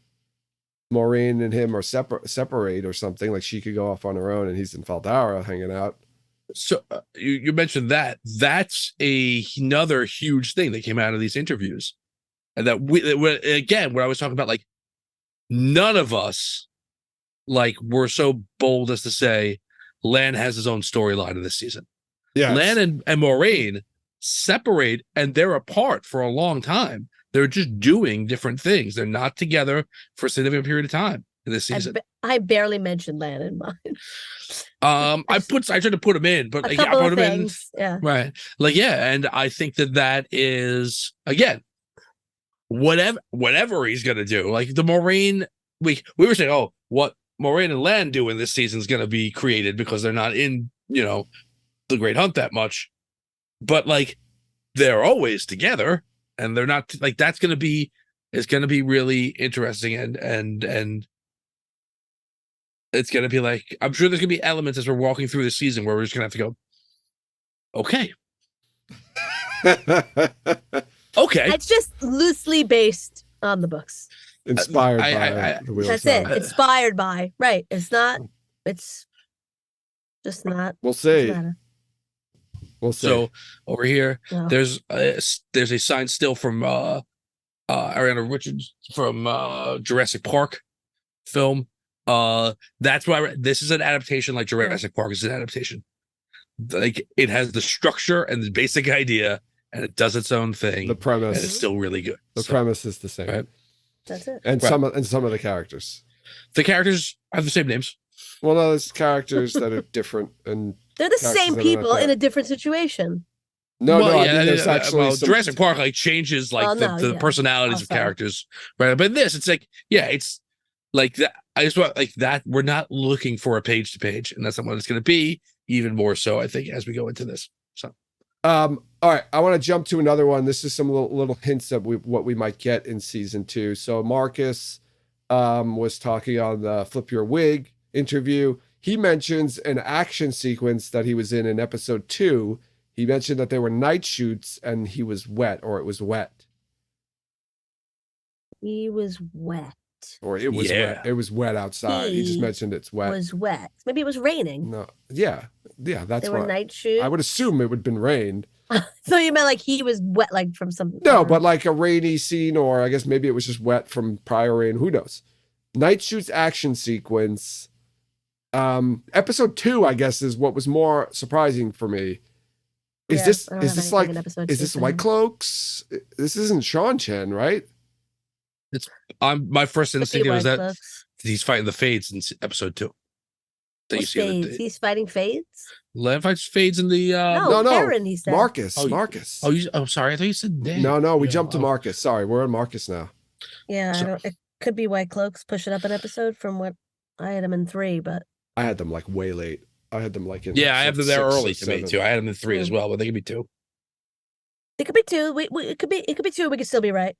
Moraine and him are separate or something. Like, she could go off on her own and he's in Faldara hanging out. So you mentioned that. That's another huge thing that came out of these interviews. And that again, what I was talking about, like, none of us like were so bold as to say Lan has his own storyline in this season. Yeah. Lan and Moraine separate and they're apart for a long time. They're just doing different things. They're not together for a significant period of time in this season. I barely mentioned Lan in mine. I tried to put him in, but A like, couple I of put him in. things. Yeah. Right. Like, yeah. And I think that is, again, whatever he's going to do. Like the Moraine, we were saying, oh, what Moraine and Lan do in this season is going to be created because they're not in, the Great Hunt that much. But like, they're always together and they're not like, it's going to be really interesting. And it's going to be like, I'm sure there's going to be elements as we're walking through the season where we're just going to have to go, okay. Okay. It's just loosely based on the books. Inspired by the Wheel of That's it. Time. Inspired by. Right. It's just not. We'll see. We'll see. So over here, No. there's a signed still from Ariana Richards from Jurassic Park film. That's why this is an adaptation, like Jurassic Park is an adaptation. Like, it has the structure and the basic idea, and it does its own thing. The premise, and it's still really good. The premise is the same, right? That's it. And some of the characters. The characters have the same names. Well, no, there's characters that are different, and they're the same people in a different situation. No, I mean, there's actually Jurassic Park like changes like the personalities of characters, right? But in this, it's like, yeah, it's like that. I just want like that. We're not looking for a page to page, and that's not what it's going to be. Even more so, I think, as we go into this. So, all right, I want to jump to another one. This is some little hints of what we might get in season 2. So Marcus was talking on the Flip Your Wig interview. He mentions an action sequence that he was in episode 2. He mentioned that there were night shoots and he was wet, or it was wet. He was wet. Or it was wet. It was wet outside. He just mentioned it's wet. It was wet. Maybe it was raining. No. Yeah. That's there were night shoots. I would assume it would have been rain. So you meant like he was wet, like from some. No, but like a rainy scene, or I guess maybe it was just wet from prior rain. Who knows? Night shoots action sequence. Episode 2, I guess, is what was more surprising for me. Is this White Cloaks? This isn't Sean Chen, right? It's my first instinct was that he's fighting the Fades in episode 2. Fades? He's fighting Fades? Lan fights Fades in the no, Karen, he said. Marcus. Oh, sorry, I thought you said Dan. No, we jumped to Marcus. Sorry, we're on Marcus now. Yeah, it could be White Cloaks pushing up an episode from what I had him in 3, but I had them like way late. I had them like in I have them there early to me too. I had them in 3 as well, but they could be 2. It could be 2. It could be 2. We could still be right.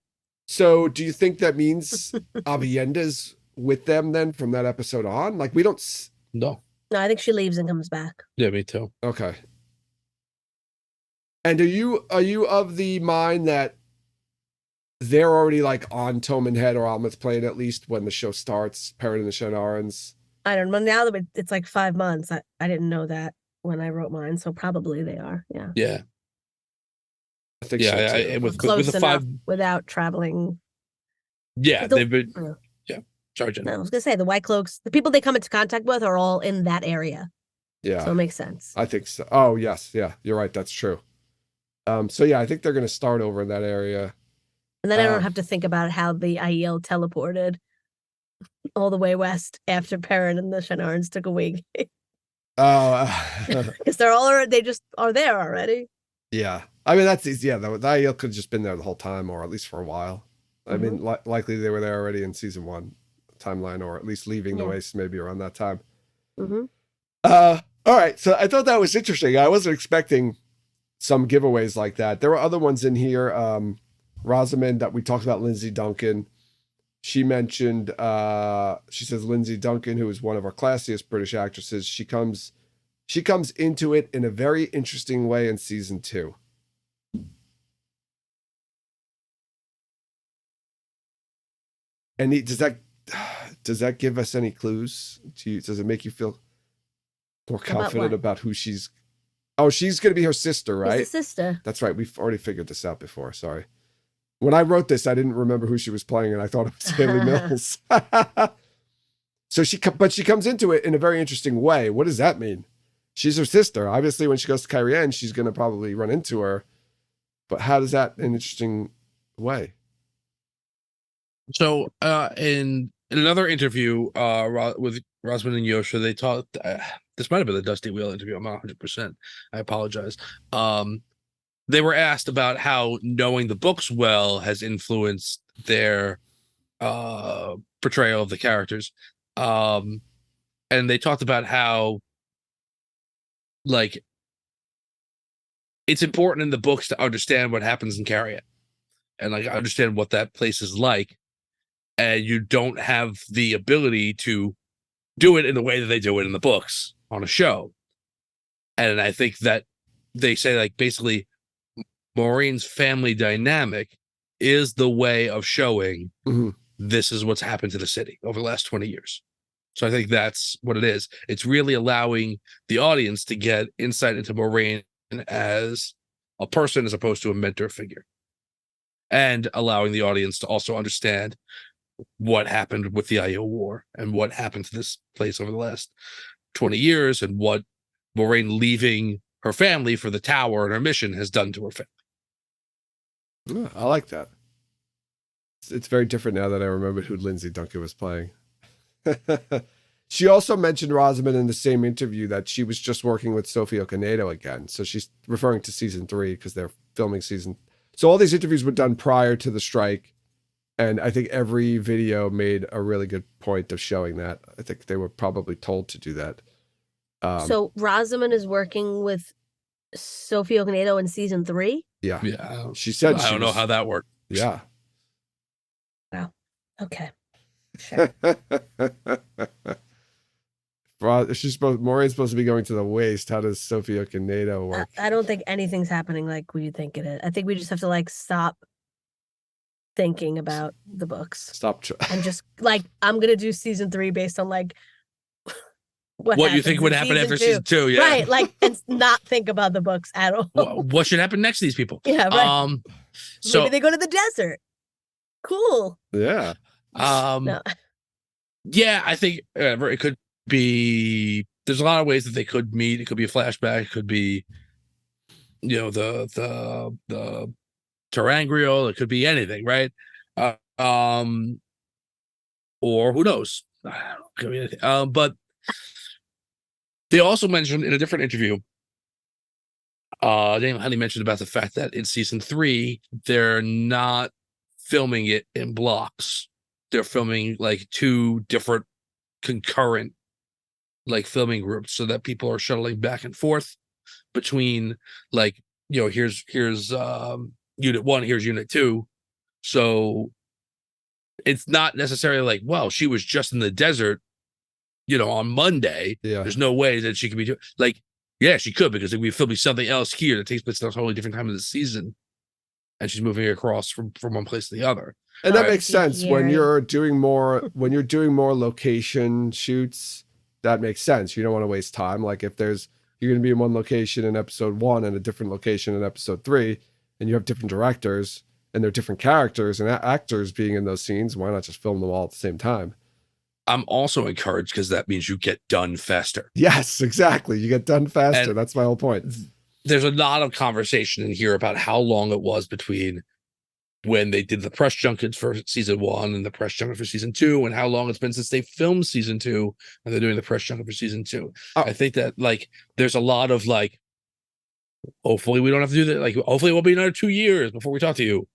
So, do you think that means Avienda's with them then from that episode on? Like, we don't. No, I think she leaves and comes back. Yeah, me too. Okay. And are you of the mind that they're already like on Toman Head or Almouth Plain at least when the show starts? Perrin and the Shanarans. I don't know. Now that it's like 5 months, I didn't know that when I wrote mine, so probably they are. Yeah. Yeah. I think so with the 5 without traveling. Yeah, they've been. Yeah, sorry, Jen. No, I was gonna say the White Cloaks, the people they come into contact with are all in that area. Yeah, so it makes sense. I think so. Oh yes, yeah, you're right. That's true. So yeah, I think they're gonna start over in that area, and then I don't have to think about how the Aiel teleported all the way west after Perrin and the Shanarans took a wig. Because they just are there already. Yeah. I mean, that's easy. Yeah, the Aiel could have just been there the whole time, or at least for a while. I mean, likely they were there already in season 1 timeline, or at least leaving the Waste maybe around that time. All right. So I thought that was interesting. I wasn't expecting some giveaways like that. There were other ones in here. Rosamund, that we talked about, Lindsay Duncan. She mentioned, she says Lindsay Duncan, who is one of our classiest British actresses, she comes into it in a very interesting way in season 2. And does that give us any clues? Does it make you feel more confident about who she's? Oh, she's going to be her sister, right? She's a sister. That's right. We've already figured this out before. Sorry. When I wrote this, I didn't remember who she was playing, and I thought it was Haley Mills. So she comes into it in a very interesting way. What does that mean? She's her sister. Obviously, when she goes to Kyrie, she's going to probably run into her. But how does that in an interesting way? So, in another interview with Rosamund and Yosha, they talked. This might have been the Dusty Wheel interview. I'm not 100%. I apologize. They were asked about how knowing the books well has influenced their portrayal of the characters. And they talked about how, like, it's important in the books to understand what happens in Carrion and like understand what that place is like. And you don't have the ability to do it in the way that they do it in the books on a show. And I think that they say, like, basically Maureen's family dynamic is the way of showing this is what's happened to the city over the last 20 years. So I think that's what it is. It's really allowing the audience to get insight into Maureen as a person as opposed to a mentor figure, and allowing the audience to also understand what happened with the Aiel War and what happened to this place over the last 20 years and what Maureen leaving her family for the tower and her mission has done to her family. I like that. It's very different now that I remembered who Lindsay Duncan was playing. She also mentioned, Rosamund, in the same interview, that she was just working with Sophie Okonedo again. So she's referring to season 3 because they're filming season. So all these interviews were done prior to the strike. And I think every video made a really good point of showing that. I think they were probably told to do that. So Rosamund is working with Sophie Okonedo in season 3? Yeah. Yeah. She said I don't know how that worked. Yeah. Wow. Okay. Sure. Maureen's supposed to be going to the waist. How does Sophie Okonedo work? I don't think anything's happening like we think it is. I think we just have to, like, stop thinking about the books. And just, like, I'm gonna do season 3 based on, like, what you think would happen after season 2. Yeah, right. Like, and not think about the books at all. What should happen next to these people? Yeah, right. So maybe they go to the desert. Cool. Yeah. No. Yeah, I think it could be. There's a lot of ways that they could meet. It could be a flashback. It could be, the Terangrial. It could be anything, right? Or who knows? I don't know. It could be anything. But they also mentioned in a different interview, Daniel Honey mentioned about the fact that in season 3, they're not filming it in blocks. They're filming like 2 different concurrent, like, filming groups, so that people are shuttling back and forth between, like, here's unit 1, here's unit 2. So it's not necessarily like, well, she was just in the desert, on Monday. Yeah. There's no way that she could be doing, like, yeah, she could, because we filming something else here that takes place at a totally different time of the season, and she's moving across from one place to the other. And that makes sense when you're doing more location shoots. That makes sense. You don't want to waste time. Like, if you're going to be in one location in episode 1 and a different location in episode 3, and you have different directors and they're different characters and actors being in those scenes, why not just film them all at the same time? I'm also encouraged because that means you get done faster. Yes, exactly. You get done faster. And that's my whole point. There's a lot of conversation in here about how long it was between when they did the press junkets for season 1 and the press junket for season 2, and how long it's been since they filmed season 2 and they're doing the press junket for season 2. I think that, like, there's a lot of, like, hopefully we don't have to do that. Like, hopefully it will be another 2 years before we talk to you.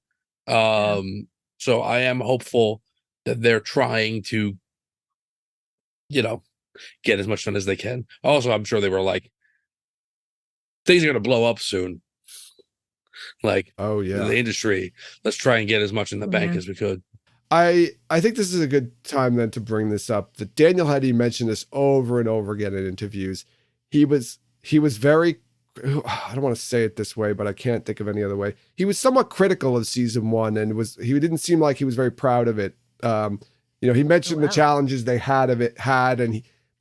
So I am hopeful that they're trying to, get as much done as they can. Also, I'm sure they were like, things are going to blow up soon. Like, Oh in yeah. the industry, let's try and get as much in the bank as we could. I think this is a good time then to bring this up. That Daniel Hedy mentioned this over and over again in interviews. He was very, I don't want to say it this way, but I can't think of any other way. He was somewhat critical of season 1 and he didn't seem like he was very proud of it. He mentioned the challenges they had,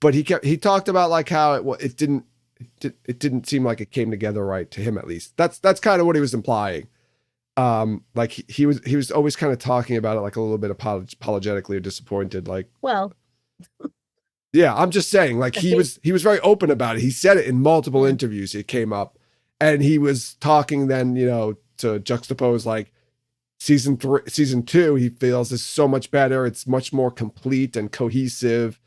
but he talked about like how it didn't seem like it came together right to him, at least. That's kind of what he was implying. Like he was always kind of talking about it like a little bit apologetically or disappointed. Like, well, yeah, I'm just saying, like he was very open about it. He said it in multiple interviews. It came up, and he was talking then, to juxtapose like season 2. He feels is so much better. It's much more complete and cohesive.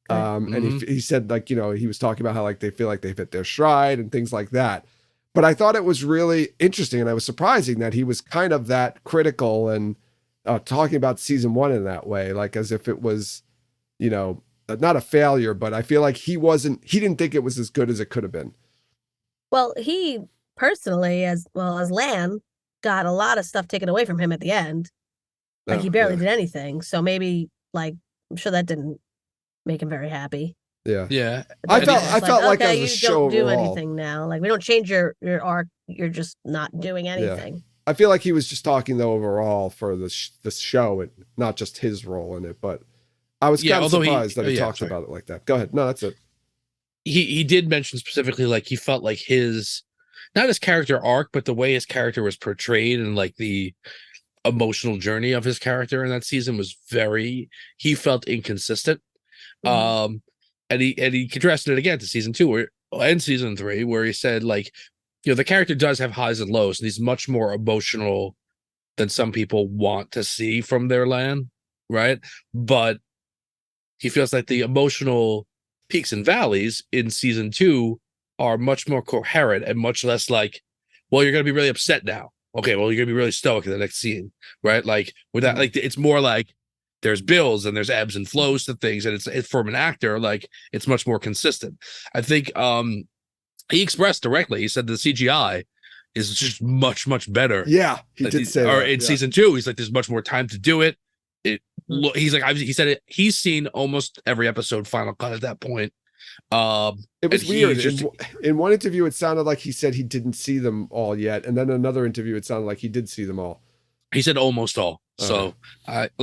And he said like, he was talking about how like they feel like they've hit their stride and things like that. But I thought it was really interesting, and I was surprising that he was kind of that critical and talking about season 1 in that way, like as if it was, not a failure, but I feel like he didn't think it was as good as it could have been. Well, he personally, as well as Lan, got a lot of stuff taken away from him at the end. Like he barely did anything. So maybe, like, I'm sure that didn't make him very happy. Yeah. I felt like okay, as a show don't do overall, anything now. Like, we don't change your arc. You're just not doing anything. Yeah. I feel like he was just talking though overall for the show, and not just his role in it. But I was kind of surprised that he talked about it like that. Go ahead. No, that's it. He did mention specifically like he felt like not his character arc, but the way his character was portrayed and like the emotional journey of his character in that season was he felt inconsistent. And he contrasted it again to season 2 and season 3, where he said like, the character does have highs and lows, and he's much more emotional than some people want to see from their Lan, right? But he feels like the emotional peaks and valleys in season 2 are much more coherent and much less like, well, you're going to be really upset now. Okay, well, you're going to be really stoic in the next scene, right? Like with that, like it's more like there's bills and there's ebbs and flows to things, and it's from an actor, like it's much more consistent. I think he expressed directly, he said the CGI is just much, much better. Yeah, he did say or that. In season 2, he's like, there's much more time to do it. He's like, he said it. He's seen almost every episode final cut at that point. It was weird. In one interview, it sounded like he said he didn't see them all yet, and then another interview, it sounded like he did see them all. He said almost all. So but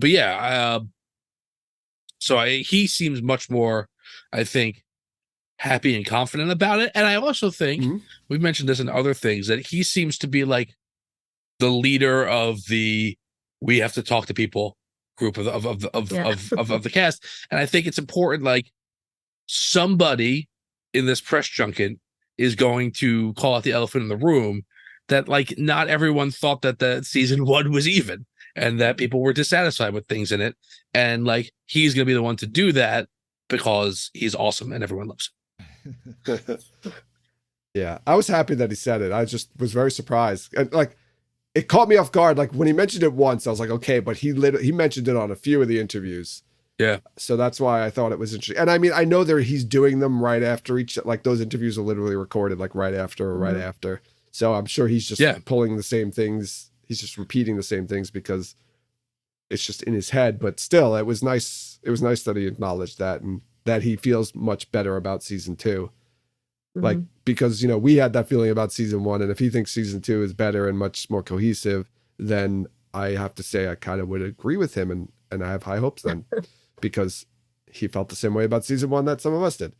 yeah, he seems much more, I think, happy and confident about it. And I also think we've mentioned this in other things, that he seems to be like the leader of the we have to talk to people group of the cast. And I think it's important, like somebody in this press junket is going to call out the elephant in the room, that like not everyone thought that the season 1 was even, and that people were dissatisfied with things in it, and like he's gonna be the one to do that because he's awesome and everyone loves him. Yeah, I was happy that he said it. I just was very surprised, and like it caught me off guard. Like when he mentioned it once, I was like, okay, but he mentioned it on a few of the interviews. Yeah. So that's why I thought it was interesting. And I mean, I know he's doing them right after each, like those interviews are literally recorded like right after or right after. So I'm sure he's just pulling the same things. He's just repeating the same things because it's just in his head. But still, it was nice. It was nice that he acknowledged that, and that he feels much better about season 2. Like, because, we had that feeling about season 1. And if he thinks season 2 is better and much more cohesive, then I have to say I kind of would agree with him. And I have high hopes then, because he felt the same way about season 1 that some of us did.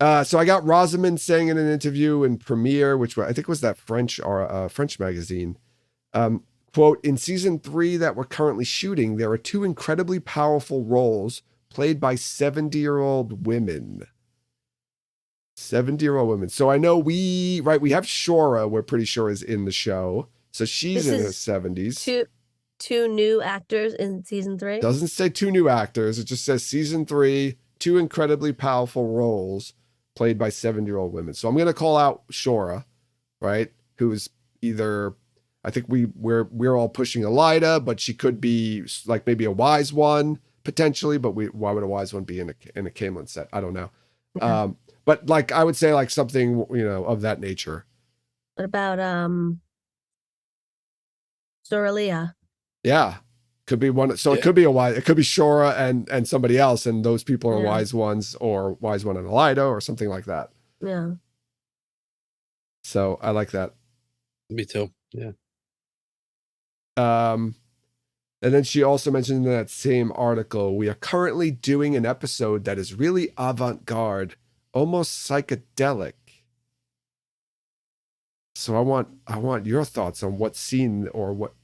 So I got Rosamund saying in an interview in Premiere, which I think was that French magazine, quote, "In season 3 that we're currently shooting, there are 2 incredibly powerful roles played by 70-year-old women." 70-year-old women. So I know we have Shora, we're pretty sure is in the show. So she's in her 70s. Two new actors in season 3? Doesn't say 2 new actors. It just says season 3, 2 incredibly powerful roles played by 70-year-old women. So I'm going to call out Shora, right? Who's either, I think we're all pushing Elida, but she could be like maybe a wise one potentially. But why would a wise one be in a Camelin set? I don't know. Yeah. But like I would say like something of that nature. What about Zoralia? Yeah, could be one. So Yeah. it could be a wise. It could be Shora and somebody else, and those people are Yeah. wise ones, or wise one and Elida, or something like that. Yeah. So I like that. Me too. Yeah. And then she also mentioned in that same article, we are currently doing an episode that is really avant-garde, almost psychedelic. So I want your thoughts on what scene or what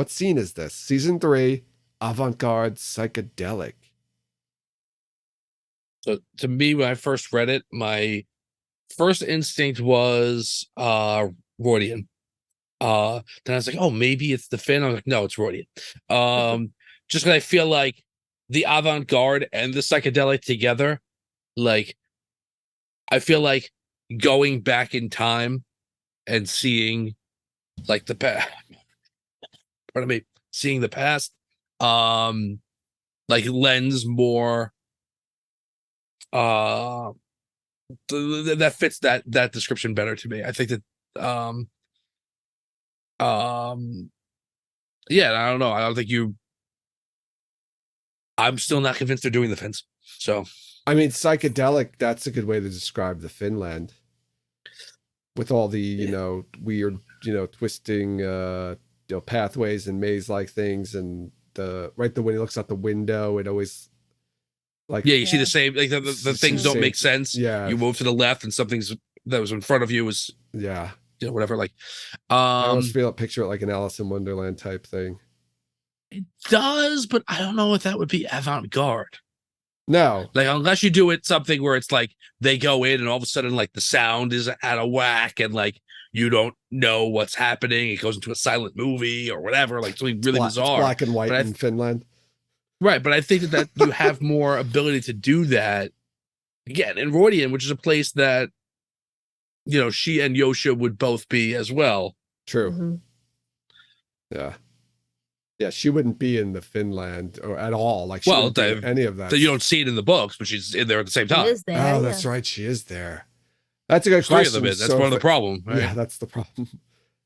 scene is this? Season 3, avant-garde, psychedelic. So to me, when I first read it, my first instinct was Rodian. Then I was like, oh, maybe it's the Finn. I was like, no, it's Rodian. Just because I feel like the avant-garde and the psychedelic together, like I feel like going back in time and seeing like the past, pardon me, seeing the past, like lends more that fits that description better to me. I think that yeah, I don't know. I don't think I'm still not convinced they're doing the Finns. So I mean, psychedelic, that's a good way to describe the Finland. With all the, weird, twisting pathways and maze-like things, and when he looks out the window, it always like yeah, you see the same, like the things don't make sense. Yeah. You move to the left and something's that was in front of you was whatever. Like I almost picture it like an Alice in Wonderland type thing. It does, but I don't know if that would be avant-garde. No. Like unless you do it something where it's like they go in and all of a sudden like the sound is out of whack and like you don't know what's happening. It goes into a silent movie or whatever, like something really bizarre. It's black and white in Finland. Right, but I think that you have more ability to do that again in Rodian, which is a place that she and Yosha would both be as well. True. Mm-hmm. Yeah. Yeah, she wouldn't be in the Finland or at all. Like, she wouldn't be in any of that. You don't see it in the books, but she's in there at the same time. She is there, oh, that's right. She is there. That's a good question. 3 of them. That's one of the problem. Right? Yeah, that's the problem.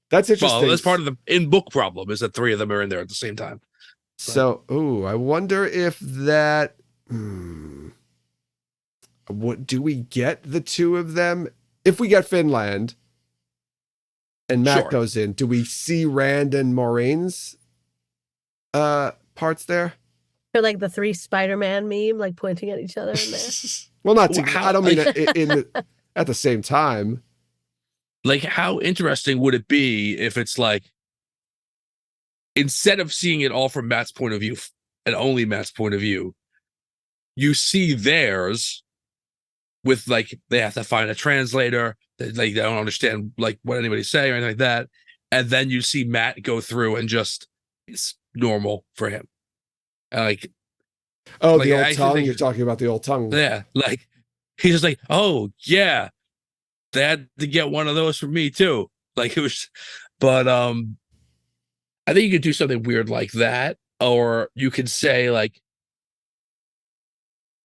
That's interesting. Well, that's part of the in-book problem is that 3 of them are in there at the same time. So, I wonder if that. What do we get the 2 of them? If we get Finland, and Matt goes in, do we see Rand and Moraine's parts there? Or like the 3 Spider-Man meme, like pointing at each other in there. Well, not. I don't mean at the same time. Like, how interesting would it be if it's like, instead of seeing it all from Matt's point of view and only Matt's point of view, you see theirs with like they have to find a translator. They don't understand like what anybody's saying or anything like that, and then you see Matt go through and just it's normal for him. Like, the old tongue. You're talking about the old tongue. Yeah, like he's just like, oh yeah, they had to get one of those for me too. Like it was, but I think you could do something weird like that, or you could say like,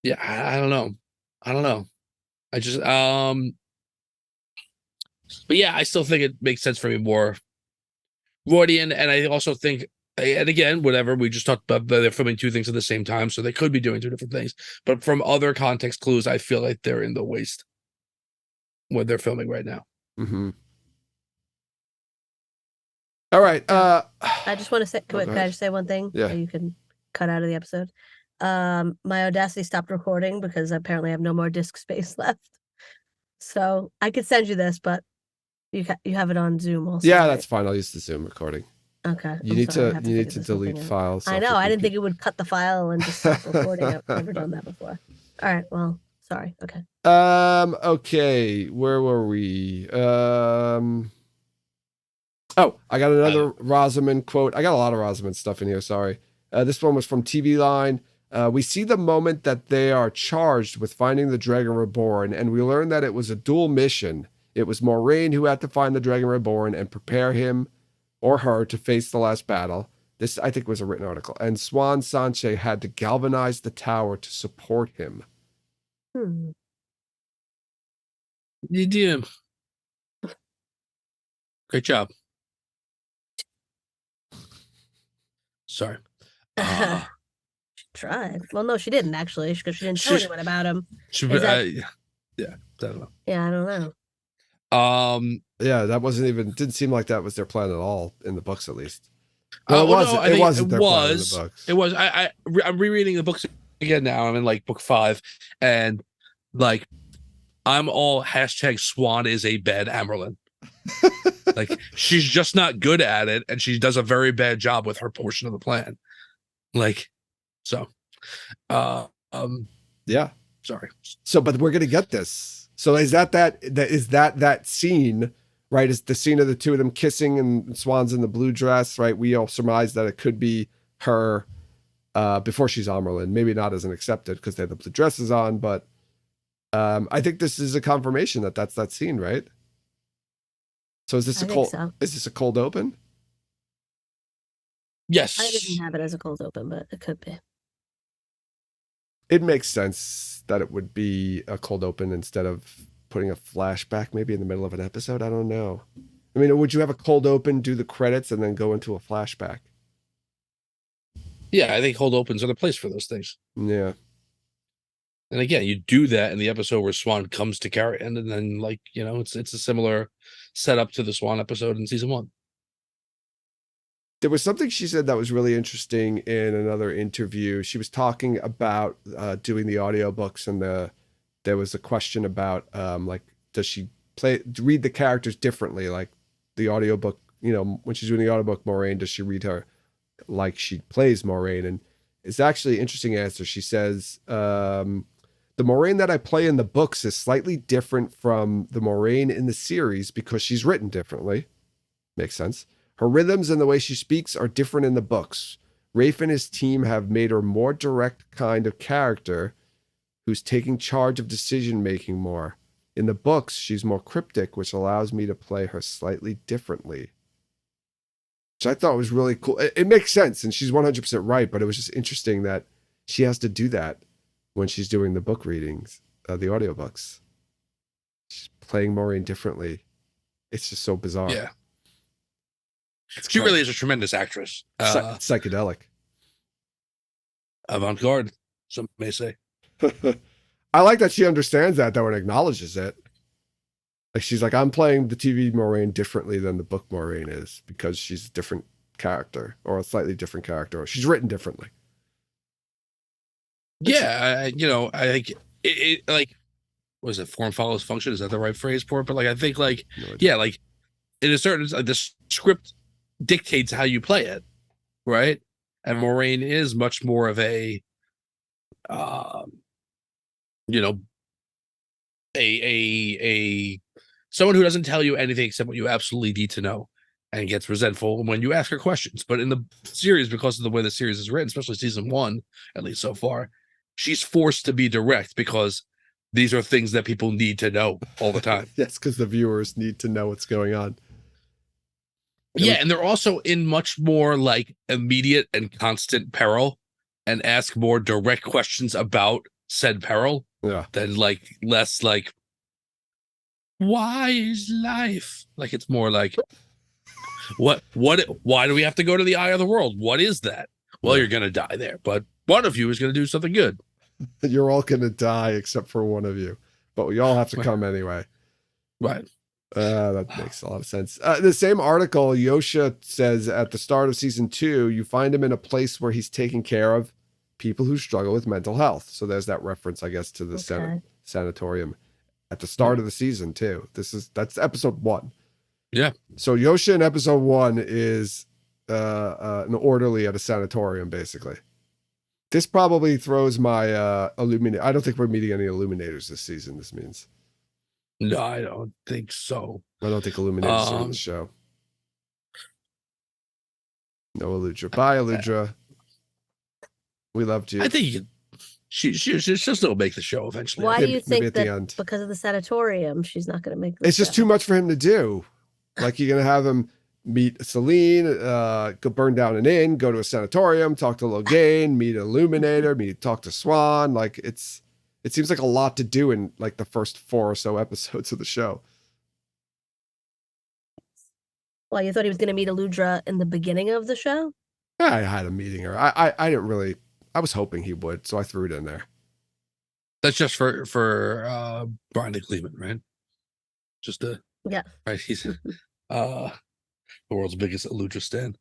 yeah, I don't know. I just but yeah, I still think it makes sense for me more Rodian, and I also think, and again, whatever we just talked about, they're filming 2 things at the same time, so they could be doing 2 different things. But from other context clues, I feel like they're in the waste when they're filming right now. Mm-hmm. All right. I just want to say, can I just say one thing? Yeah. You can cut out of the episode. My Audacity stopped recording because apparently I have no more disk space left. So I could send you this, but you have it on Zoom also. Yeah, right? that's fine. I'll use the Zoom recording. Okay. You need to delete files. I know. I didn't think it would cut the file and just stop recording. I've never done that before. All right. Well, sorry. Okay. Okay. Where were we? Oh, I got another Rosamund quote. I got a lot of Rosamund stuff in here. Sorry. This one was from TV Line. We see the moment that they are charged with finding the Dragon Reborn, and we learn that it was a dual mission. It was Moraine who had to find the Dragon Reborn and prepare him or her to face the last battle. This, I think, was a written article. And Swan Sanche had to galvanize the tower to support him. You do. Great job. Sorry. She tried. Well, no, she didn't actually, because she didn't tell anyone about him. Yeah, I don't know. Yeah, I don't know. Yeah, that didn't seem like that was their plan at all in the books, at least. Well, it wasn't. No, it wasn't their plan in the books. It was. I'm rereading the books again now. I'm in like book 5, and like I'm all hashtag Swan is a bad Amerlin. Like she's just not good at it, and she does a very bad job with her portion of the plan. Like, so, yeah. Sorry. So, but we're gonna get this. So is that scene, right? Is the scene of the two of them kissing and Swan's in the blue dress, right? We all surmise that it could be her before she's Amerlin. Maybe not as an accepted because they have the blue dresses on, but I think this is a confirmation that that's that scene, right? So is this Is this a cold open? Yes. I didn't have it as a cold open, but it could be. It makes sense that it would be a cold open instead of putting a flashback maybe in the middle of an episode. I don't know. I mean, would you have a cold open, do the credits, and then go into a flashback? Yeah, I think cold opens are the place for those things. Yeah. And again, you do that in the episode where Swan comes to Carrion, and then it's a similar setup to the Swan episode in season 1. There was something she said that was really interesting in another interview. She was talking about doing the audiobooks, and there was a question about does she read the characters differently? Like the audiobook, when she's doing the audiobook Moraine, does she read her like she plays Moraine? And it's actually an interesting answer. She says, the Moraine that I play in the books is slightly different from the Moraine in the series because she's written differently. Makes sense. Her rhythms and the way she speaks are different in the books. Rafe and his team have made her more direct kind of character who's taking charge of decision-making more. In the books, she's more cryptic, which allows me to play her slightly differently. Which I thought was really cool. It makes sense, and she's 100% right, but it was just interesting that she has to do that when she's doing the book readings, the audiobooks. She's playing Maureen differently. It's just so bizarre. Yeah. She really is a tremendous actress. Psychedelic. Avant-guard, some may say. I like that she understands that, though, and acknowledges it. Like she's like, I'm playing the TV Moraine differently than the book Moraine is because she's a different character or a slightly different character. Or she's written differently. Yeah, I think it like, was it form follows function? Is that the right phrase for it? But I think in a certain the script dictates how you play it, right? And Moraine is much more of a someone who doesn't tell you anything except what you absolutely need to know and gets resentful when you ask her questions. But in the series, because of the way the series is written, especially season 1, at least so far, she's forced to be direct because these are things that people need to know all the time. Yes, because the viewers need to know what's going on. Yeah, and they're also in much more immediate and constant peril and ask more direct questions about said peril than less why is life? It's more what why do we have to go to the eye of the world? What is that? Well, you're gonna die there, but one of you is gonna do something good. You're all gonna die except for one of you, but we all have to come anyway. Right. That makes a lot of sense. The same article, Yosha says at the start of season 2, you find him in a place where he's taking care of people who struggle with mental health. So there's that reference, I guess, to the sanatorium at the start of the season too. That's episode 1. Yeah. So Yosha in episode 1 is an orderly at a sanatorium, basically. This probably throws my illuminate. I don't think we're meeting any illuminators this season. This means. No, I don't think so. I don't think illuminators are in the show. No Aludra. Bye, Aludra. We loved you. I think she'll still make the show eventually. Why do you think that because of the sanatorium, she's not going to make the It's just too much for him to do. You're going to have him meet Celine, go burn down an inn, go to a sanatorium, talk to Logain, meet Illuminator, talk to Swan. Like it seems like a lot to do in like the first 4 or so episodes of the show. Well, you thought he was going to meet Aludra in the beginning of the show? I had a meeting her. I didn't really. I was hoping he would, so I threw it in there. That's just for Brian and Cleveland, right? Just yeah. Right. He's the world's biggest Aludra stan.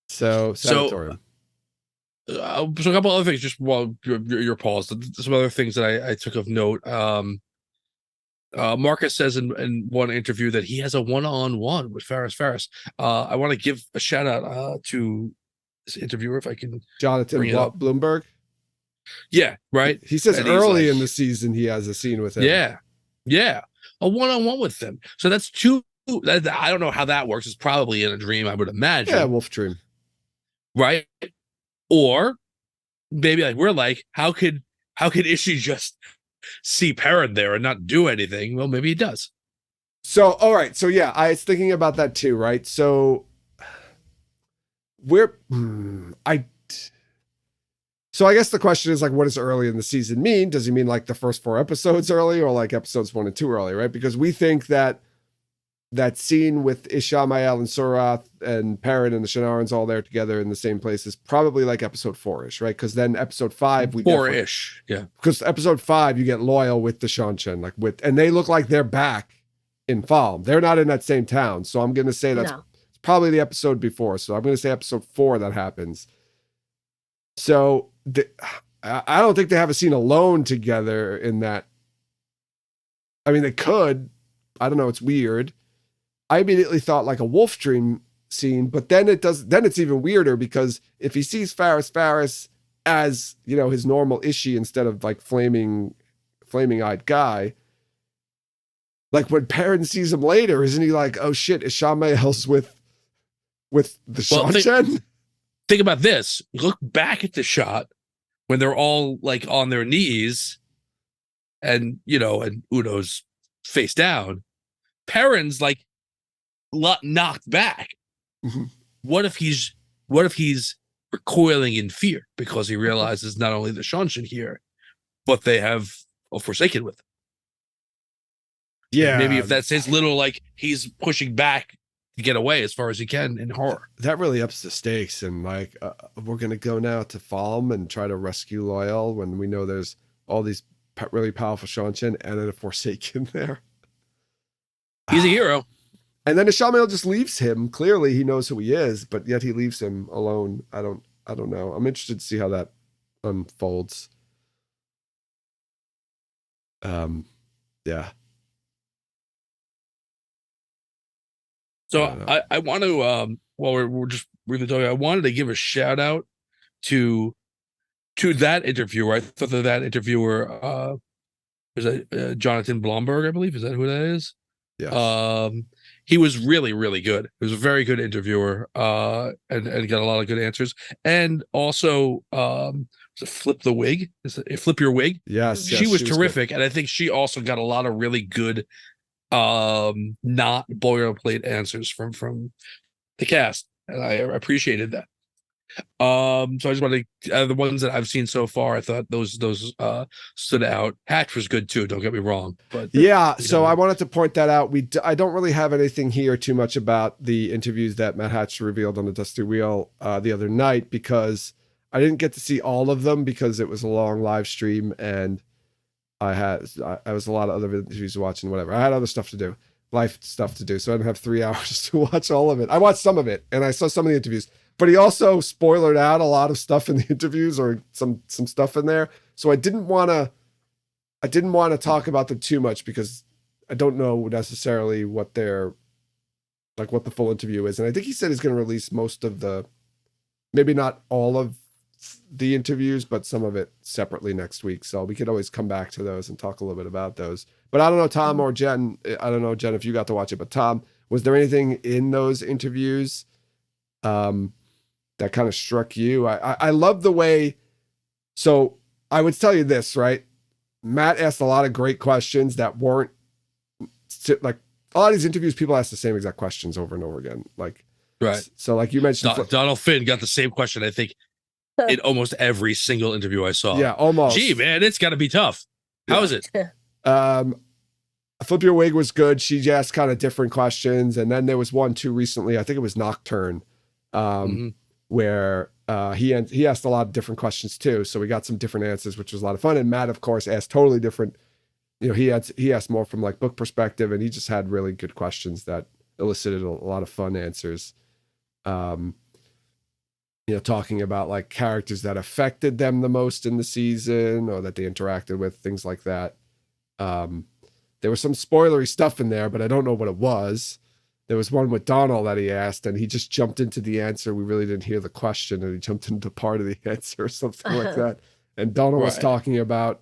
So sanatorium. So a couple other things, just while your pause. Some other things that I took of note. Marcus says in one interview that he has a one-on-one with Faris. I want to give a shout out to this interviewer, if I can. Jonathan Bloomberg. Yeah, right. He says early in the season he has a scene with him. Yeah, a one-on-one with them. So that's 2. I don't know how that works. It's probably in a dream, I would imagine. Yeah, wolf dream. Right? Or maybe like we're like, how could Ishii just see Perrin there and not do anything? Well, maybe he does. So, all right. So yeah, I was thinking about that too, right? So so I guess the question is like, what does early in the season mean? Does he mean like the first 4 episodes early, or like episodes 1 and 2 early, right? Because we think that scene with Ishamael and Surath and Perrin and the Shanarans all there together in the same place is probably like episode 4-ish, right? Because then episode 5 we 4-ish, yeah. Because episode 5 you get Loyal with the Shanshan, and they look like they're back in Falm. They're not in that same town, so I'm gonna say that's probably the episode before. So I'm gonna say episode 4 that happens. So I don't think they have a scene alone together in that. I mean, they could. I don't know. It's weird. I immediately thought like a wolf dream scene, but then it's even weirder, because if he sees Faris as, you know, his normal Ishii instead of like flaming eyed guy, like when Perrin sees him later, isn't he like, oh shit, Ishamael's with the Shanshan? Think about this. Look back at the shot when they're all like on their knees and, you know, and Udo's face down. Perrin's like knocked back. Mm-hmm. What if he's recoiling in fear because he realizes not only the Shanshan here, but they have a Forsaken with him? Yeah. Maybe if that's his little, like, he's pushing back to get away as far as he can in horror. That really ups the stakes. And like, we're going to go now to Falm and try to rescue Loyal when we know there's all these really powerful Shanshan and then a Forsaken there. He's a hero. And then Ishamael just leaves him. Clearly he knows who he is, but yet he leaves him alone. I don't know. I'm interested to see how that unfolds. Yeah. So I want to, while we're just really talking, I wanted to give a shout out to that interviewer. I thought that interviewer was Jonathan Blomberg, I believe. Is that who that is? Yes. He was really, really good. He was a very good interviewer, and got a lot of good answers. And also, Flip the Wig. Flip Your Wig. Yes. She was terrific, and I think she also got a lot of really good, not boilerplate answers from the cast, and I appreciated that. So I just wanted to, the ones that I've seen so far, I thought those stood out. Hatch was good too, don't get me wrong, but yeah. So I wanted to point that out. I don't really have anything here too much about the interviews that Matt Hatch revealed on the Dusty Wheel the other night, because I didn't get to see all of them because it was a long live stream and I was a lot of other interviews to watch and whatever. I had other stuff to do, life stuff to do, so I didn't have 3 hours to watch all of it. I watched some of it and I saw some of the interviews. But he also spoilered out a lot of stuff in the interviews, or some stuff in there. So I didn't want to talk about them too much because I don't know necessarily what the full interview is. And I think he said he's going to release most of maybe not all of the interviews, but some of it separately next week. So we could always come back to those and talk a little bit about those. But I don't know, Tom or Jen, I don't know, Jen, if you got to watch it, but Tom, was there anything in those interviews that kind of struck you? I love the way, so I would tell you this, right? Matt asked a lot of great questions that weren't like a lot of these interviews. People ask the same exact questions over and over again. Like, Right. so like you mentioned, Donald Finn got the same question, I think, in almost every single interview I saw. Yeah, almost. Gee, man, it's got to be tough. How is it? Flip Your Wig was good. She asked kind of different questions, and then there was one too recently. I think it was Nocturne, where he asked a lot of different questions too. So we got some different answers, which was a lot of fun. And Matt, of course, asked totally different. He asked more from like book perspective, and he just had really good questions that elicited a lot of fun answers. Talking about like characters that affected them the most in the season or that they interacted with, things like that. There was some spoilery stuff in there, but I don't know what it was. There was one with Donald that he asked, and he just jumped into the answer. We really didn't hear the question, and he jumped into part of the answer or something like that. And Donald was talking about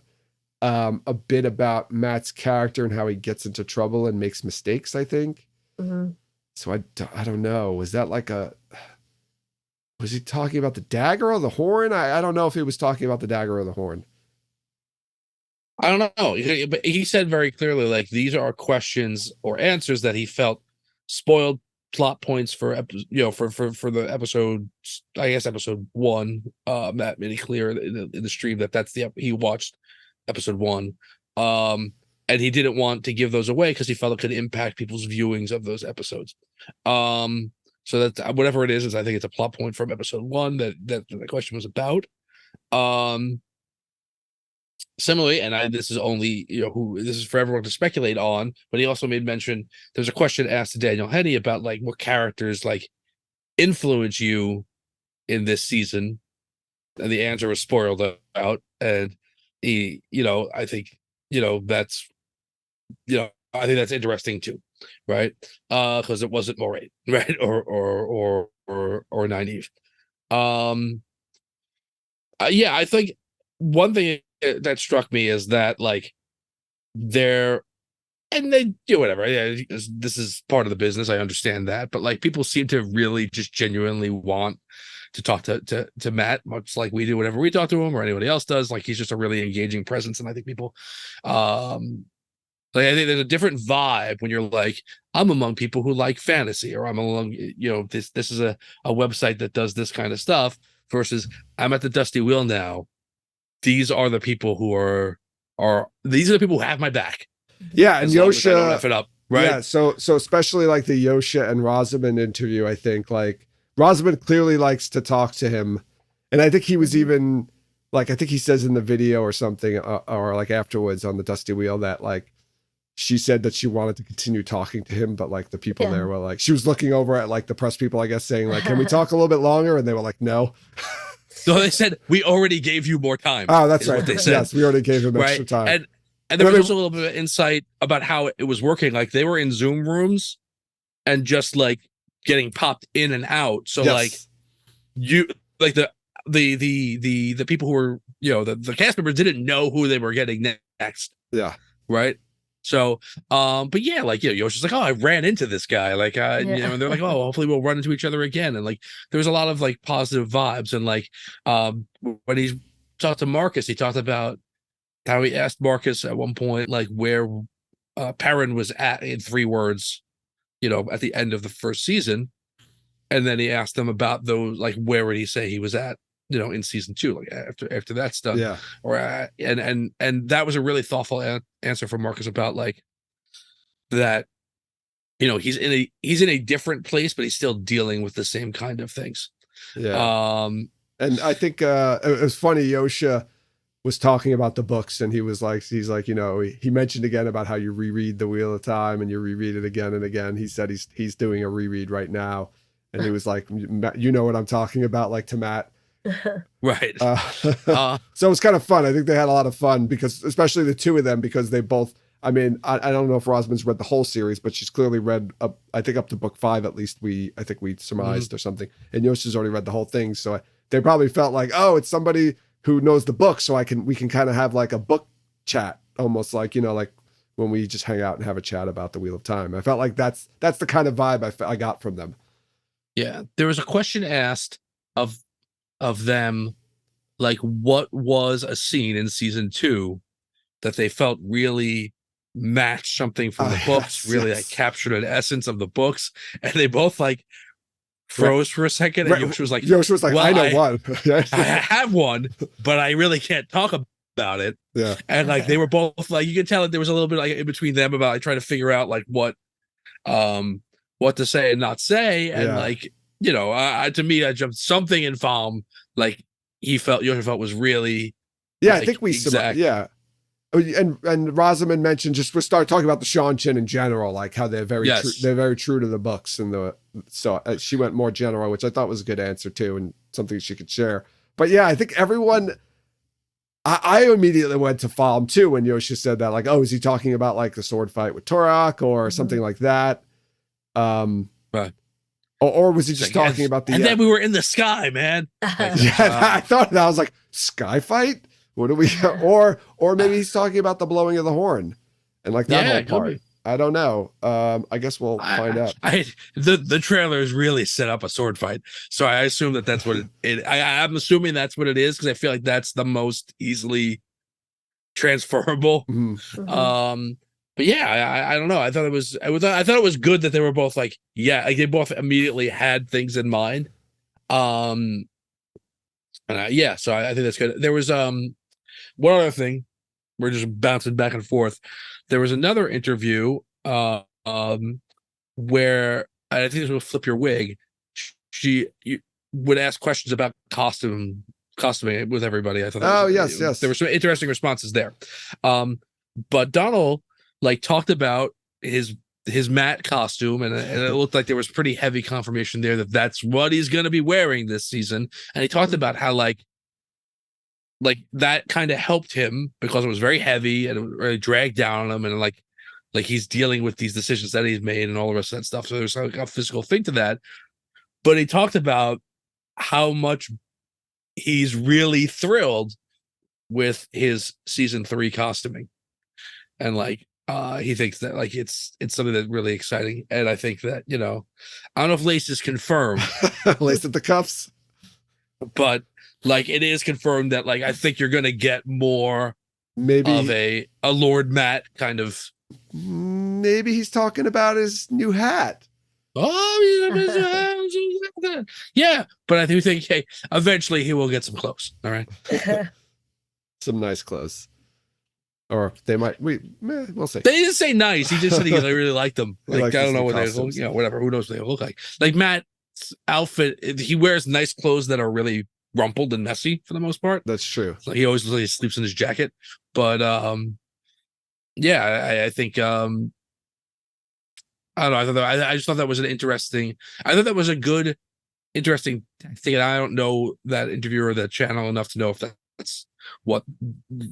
a bit about Matt's character and how he gets into trouble and makes mistakes, I think. Mm-hmm. So I don't know. Was he talking about the dagger or the horn? I don't know if he was talking about the dagger or the horn. I don't know, but he said very clearly, like, these are questions or answers that he felt spoiled plot points for the episode. I guess episode 1. Matt made it clear in the stream that he watched episode 1, and he didn't want to give those away because he felt it could impact people's viewings of those episodes. So that whatever it is, I think it's a plot point from episode 1 that the question was about. Similarly, and this is only this is for everyone to speculate on, but he also made mention there's a question asked to Daniel Henney about like what characters like influence you in this season, and the answer was spoiled out, and he, I think that's I think that's interesting too, right? Because it wasn't Moraine, right, or Nynaeve. Yeah, I think one thing that struck me is that like they're and they do whatever. Yeah, this is part of the business. I understand that, but like people seem to really just genuinely want to talk to Matt, much like we do whenever we talk to him or anybody else does. Like he's just a really engaging presence, and I think people, like I think there's a different vibe when you're like, I'm among people who like fantasy, or I'm among this is a website that does this kind of stuff, versus I'm at the Dusty Wheel now. These are the people who these are the people who have my back. Yeah, and Yosha, I don't F it up, right? Yeah, so especially like the Yosha and Rosamund interview, I think like Rosamund clearly likes to talk to him, and I think he was even like I think he says in the video or something, or like afterwards on the Dusty Wheel that like she said that she wanted to continue talking to him, but like the people there were like she was looking over at like the press people, I guess, saying like, "Can we talk a little bit longer?" And they were like, "No." So they said, we already gave you more time. Oh, that's right. They said. Yes, we already gave him extra time. And there was also a little bit of insight about how it was working. Like they were in Zoom rooms and just like getting popped in and out. So like you like the people who were, the cast members didn't know who they were getting next. Yeah. Right. So, but yeah, like, Yoshi's like, oh, I ran into this guy. Like, and they're like, oh, hopefully we'll run into each other again. And like, there was a lot of like positive vibes. And like, when he talked to Marcus, he talked about how he asked Marcus at one point, like where Perrin was at in 3 words, at the end of the first season. And then he asked them about those, like, where would he say he was at, in season 2, like after that's done. Yeah. Or and that was a really thoughtful answer from Marcus about like that, he's in a different place, but he's still dealing with the same kind of things. Yeah. And I think it was funny. Yosha was talking about the books, and he's like, he mentioned again about how you reread The Wheel of Time and you reread it again and again. He said he's doing a reread right now, and he was like, you know what I'm talking about, like to Matt. Right. So it was kind of fun. I think they had a lot of fun because, especially the two of them, because they both. I mean, I don't know if Rosamund's read the whole series, but she's clearly read up. I think up to book 5 at least. I think we surmised or something. And Yosha's already read the whole thing, so they probably felt like, oh, it's somebody who knows the book, so we can kind of have like a book chat, almost like like when we just hang out and have a chat about the Wheel of Time. I felt like that's the kind of vibe I got from them. Yeah, there was a question asked of them, like what was a scene in season 2 that they felt really matched something from the books, really like captured an essence of the books, and they both like froze for a second, and Yoshi was like, well, I know one. I have one, but I really can't talk about it. Yeah. And like they were both like, you can tell that there was a little bit like in between them about like trying to figure out like what to say and not say. And like, you know, to me, I jumped something in Falm, like Yoshi felt was really I think we and Rosamund mentioned we started talking about the Sean Chin in general, like how they're very true to the books, and so she went more general, which I thought was a good answer too, and something she could share. But I think everyone, I immediately went to Falm too when Yoshi said that, like, oh, is he talking about like the sword fight with Turok or something like that? Right. Or was he just talking about the? And then we were in the sky, man. Like, I thought that. I was like, sky fight. What do we? Or maybe he's talking about the blowing of the horn, and like that whole part. I don't know. I guess we'll find out. The trailers really set up a sword fight, so I assume that's what I'm assuming that's what it is, because I feel like that's the most easily transferable. But I don't know. I thought it was good that they were both like they both immediately had things in mind. So I think that's good. There was one other thing. We're just bouncing back and forth. There was another interview where I think this will Flip Your Wig. She would ask questions about costuming with everybody. I thought yes. There were some interesting responses there. But Donald like talked about his Matt costume, and it looked like there was pretty heavy confirmation there that that's what he's going to be wearing this season. And he talked about how like that kind of helped him because it was very heavy and it really dragged down on him, and like he's dealing with these decisions that he's made and all the rest of that stuff. So there's like a physical thing to that. But he talked about how much he's really thrilled with his season 3 costuming, and like he thinks that like it's something that's really exciting. And I think that, you know, I don't know if Lace is confirmed. Lace at the cuffs, but like it is confirmed that like I think you're gonna get more maybe of a Lord Matt kind of. Maybe he's talking about his new hat. Oh, yeah, but I do think eventually he will get some clothes. All right, some nice clothes, or they might. We'll see. They didn't say nice. He just said he really liked them. Like I don't know what they look, whatever. Who knows what they look like? Like Matt's outfit, he wears nice clothes that are really rumpled and messy for the most part. That's true. So he always really sleeps in his jacket. But I think I don't know. I just thought that was an interesting. I thought that was a good, interesting thing. And I don't know that interviewer or that channel enough to know if that's what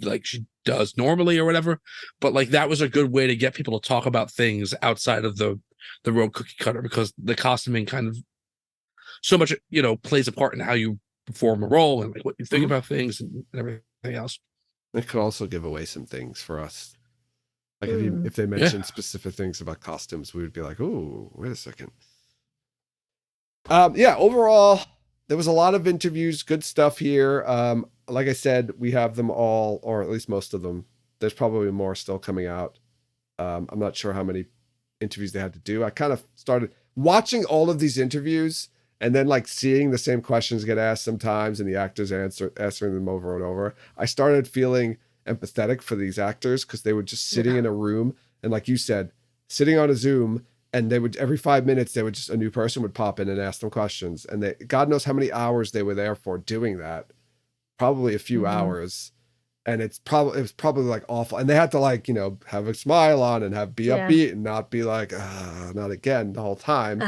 like she does normally or whatever. But like that was a good way to get people to talk about things outside of the road cookie cutter, because the costuming kind of so much plays a part in how you perform a role and like what you think about things and everything else. It could also give away some things for us. Like if they mentioned specific things about costumes, we would be like, "Oh, wait a second." Overall, there was a lot of interviews, good stuff here. Like I said, we have them all, or at least most of them. There's probably more still coming out. I'm not sure how many interviews they had to do. I kind of started watching all of these interviews and then like seeing the same questions get asked sometimes and the actors answering them over and over. I started feeling empathetic for these actors because they were just sitting in a room and, like you said, sitting on a Zoom, and they would every 5 minutes a new person would pop in and ask them questions, and God knows how many hours they were there for doing that, probably a few hours, and it was probably like awful, and they had to like have a smile on and be upbeat and not be like not again the whole time.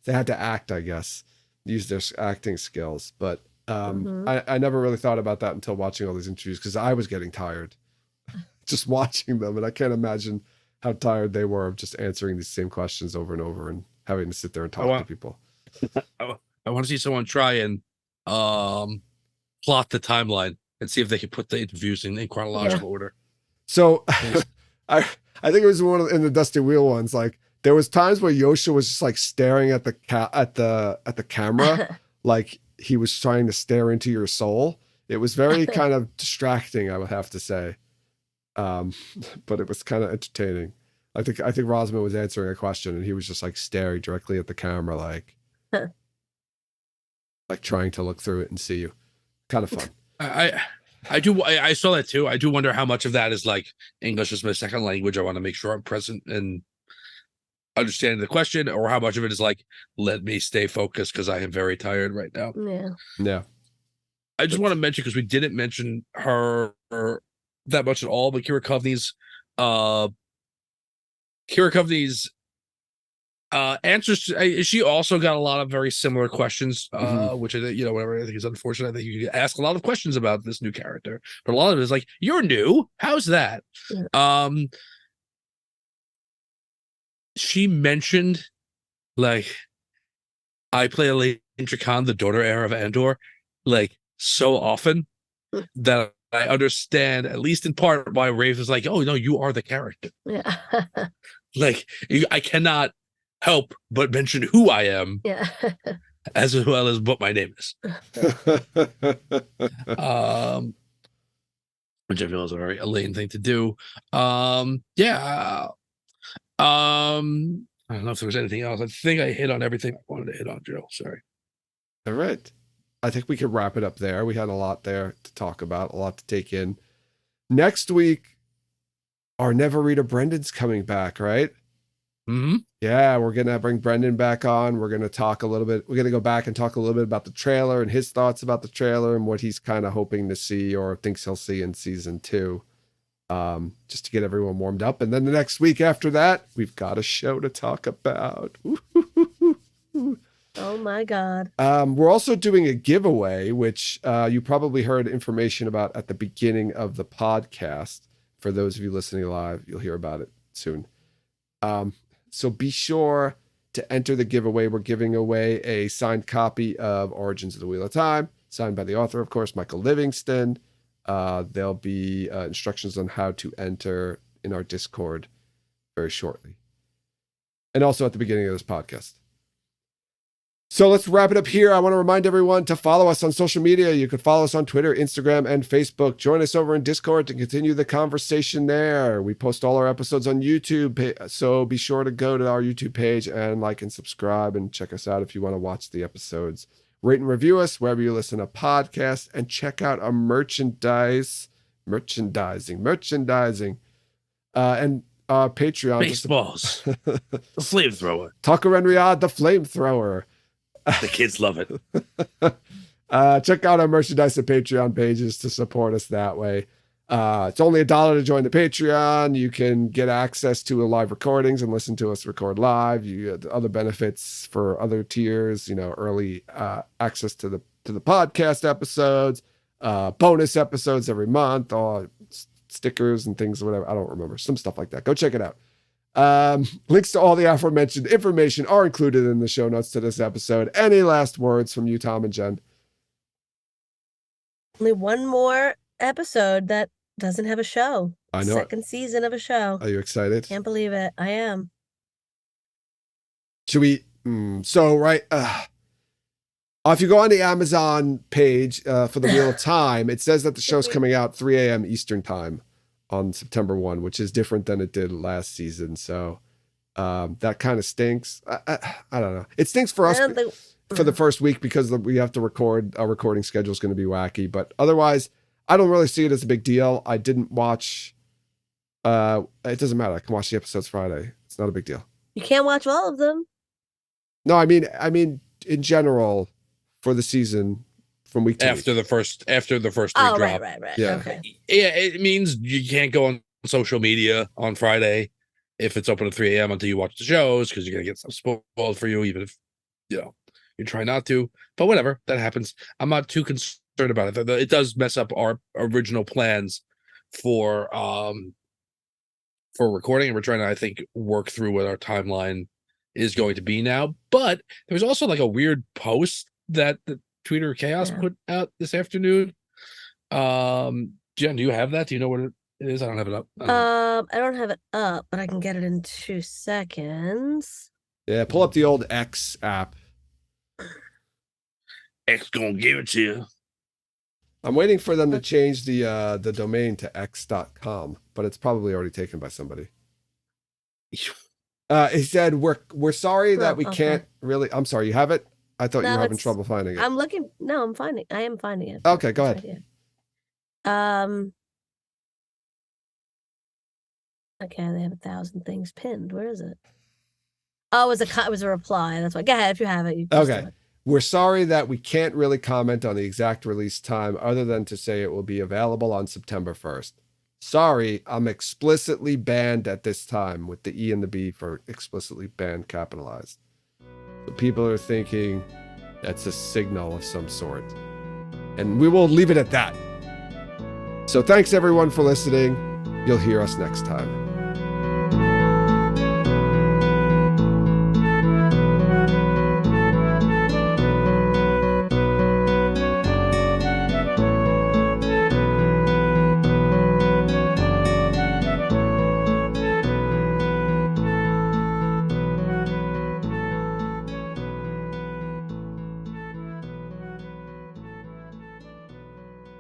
They had to act, I guess, use their acting skills, but I never really thought about that until watching all these interviews, because I was getting tired just watching them, and I can't imagine how tired they were of just answering these same questions over and over and having to sit there and talk to people. I want to see someone try and plot the timeline and see if they can put the interviews in chronological order. So I think it was in the Dusty Wheel ones, like there was times where Yosha was just like staring at the camera like he was trying to stare into your soul. It was very kind of distracting, I would have to say. But it was kind of entertaining. I think Rosman was answering a question and he was just like staring directly at the camera, like trying to look through it and see you. Kind of fun. I saw that too. I do wonder how much of that is like English is my second language. I want to make sure I'm present and understanding the question, or how much of it is like, let me stay focused because I am very tired right now. Yeah. I just want to mention, because we didn't mention her that much at all, but Kira Coveney's answers to, she also got a lot of very similar questions, which whatever, I think is unfortunate. I think you could ask a lot of questions about this new character, but a lot of it is like, you're new, how's that? She mentioned, like, I play Elaine Tricon, the daughter heir of Andor, like, so often that I understand, at least in part, why Rafe is like, oh no, you are the character. Yeah. Like, I cannot help but mention who I am, Yeah. as well as what my name is. Which I feel is a very Elaine thing to do. Yeah. I don't know if there was anything else. I think I hit on everything I wanted to hit on, Joe. Sorry. All right. I think we could wrap it up there. We had a lot there to talk about, a lot to take in. Next week, our Never Reader Brendan's coming back, right? Mm-hmm. Yeah, we're going to bring Brendan back on. We're going to talk a little bit. We're going to go back and talk a little bit about the trailer and his thoughts about the trailer and what he's kind of hoping to see or thinks he'll see in season 2. Just to get everyone warmed up. And then the next week after that, we've got a show to talk about. Oh my God. We're also doing a giveaway, which you probably heard information about at the beginning of the podcast. For those of you listening live, you'll hear about it soon. So be sure to enter the giveaway. We're giving away a signed copy of Origins of the Wheel of Time, signed by the author, of course, Michael Livingston. There'll be instructions on how to enter in our Discord very shortly. And also at the beginning of this podcast. So let's wrap it up here. I want to remind everyone to follow us on social media. You can follow us on Twitter, Instagram, and Facebook. Join us over in Discord to continue the conversation there. We post all our episodes on YouTube, so be sure to go to our YouTube page and like and subscribe and check us out if you want to watch the episodes. Rate and review us wherever you listen to podcasts, and check out our merchandising, and Patreon. Baseballs. The flamethrower. Tucker and Riyadh, the flamethrower. The kids love it. Check out our merchandise and Patreon pages to support us that way. It's only $1 to join the Patreon. You can get access to live recordings and listen to us record live. You get other benefits for other tiers, early access to the podcast episodes, bonus episodes every month, all stickers and things, whatever. I don't remember. Some stuff like that. Go check it out. Links to all the aforementioned information are included in the show notes to this episode. Any last words from you, Tom and Jen? Only one more episode that doesn't have a show. I know. Second season of a show. Are you excited? Can't believe it. I am. Should we? Right. If you go on the Amazon page for the Wheel of Time, it says that the show's coming out 3 a.m. Eastern time on September 1, which is different than it did last season. So that kind of stinks. I don't know. It stinks for us for the first week because we have to record. Our recording schedule is going to be wacky. But otherwise, I don't really see it as a big deal. I didn't watch. It doesn't matter. I can watch the episodes Friday. It's not a big deal. You can't watch all of them. No, I mean, in general, for the season. From week to after week. the first 3 drop. Right. Yeah. Okay. Yeah, it means you can't go on social media on Friday if it's open at 3 a.m. until you watch the shows, because you're gonna get some spoiled for you, even if you try not to. But whatever, that happens. I'm not too concerned about it. It does mess up our original plans for recording, and we're trying to, I think, work through what our timeline is going to be now. But there's also like a weird post that the Tweeter Chaos put out this afternoon. Jen, do you have that? Do you know what it is? I don't have it up. I don't have it up, but I can get it in 2 seconds. Yeah, pull up the old X app. X gonna give it to you. I'm waiting for them to change the domain to x.com, but it's probably already taken by somebody. He said, we're sorry that we can't really. I'm sorry, you have it? I thought you were having trouble finding it. I'm looking. No, I am finding it. Okay, go ahead. Okay, they have 1,000 things pinned. Where is it? Oh, it was a reply. That's why. Go ahead if you have it. You okay. We're sorry that we can't really comment on the exact release time other than to say it will be available on September 1st. Sorry, I'm explicitly banned at this time, with the E and the B for explicitly banned capitalized. So people are thinking that's a signal of some sort. And we will leave it at that. So thanks everyone for listening. You'll hear us next time.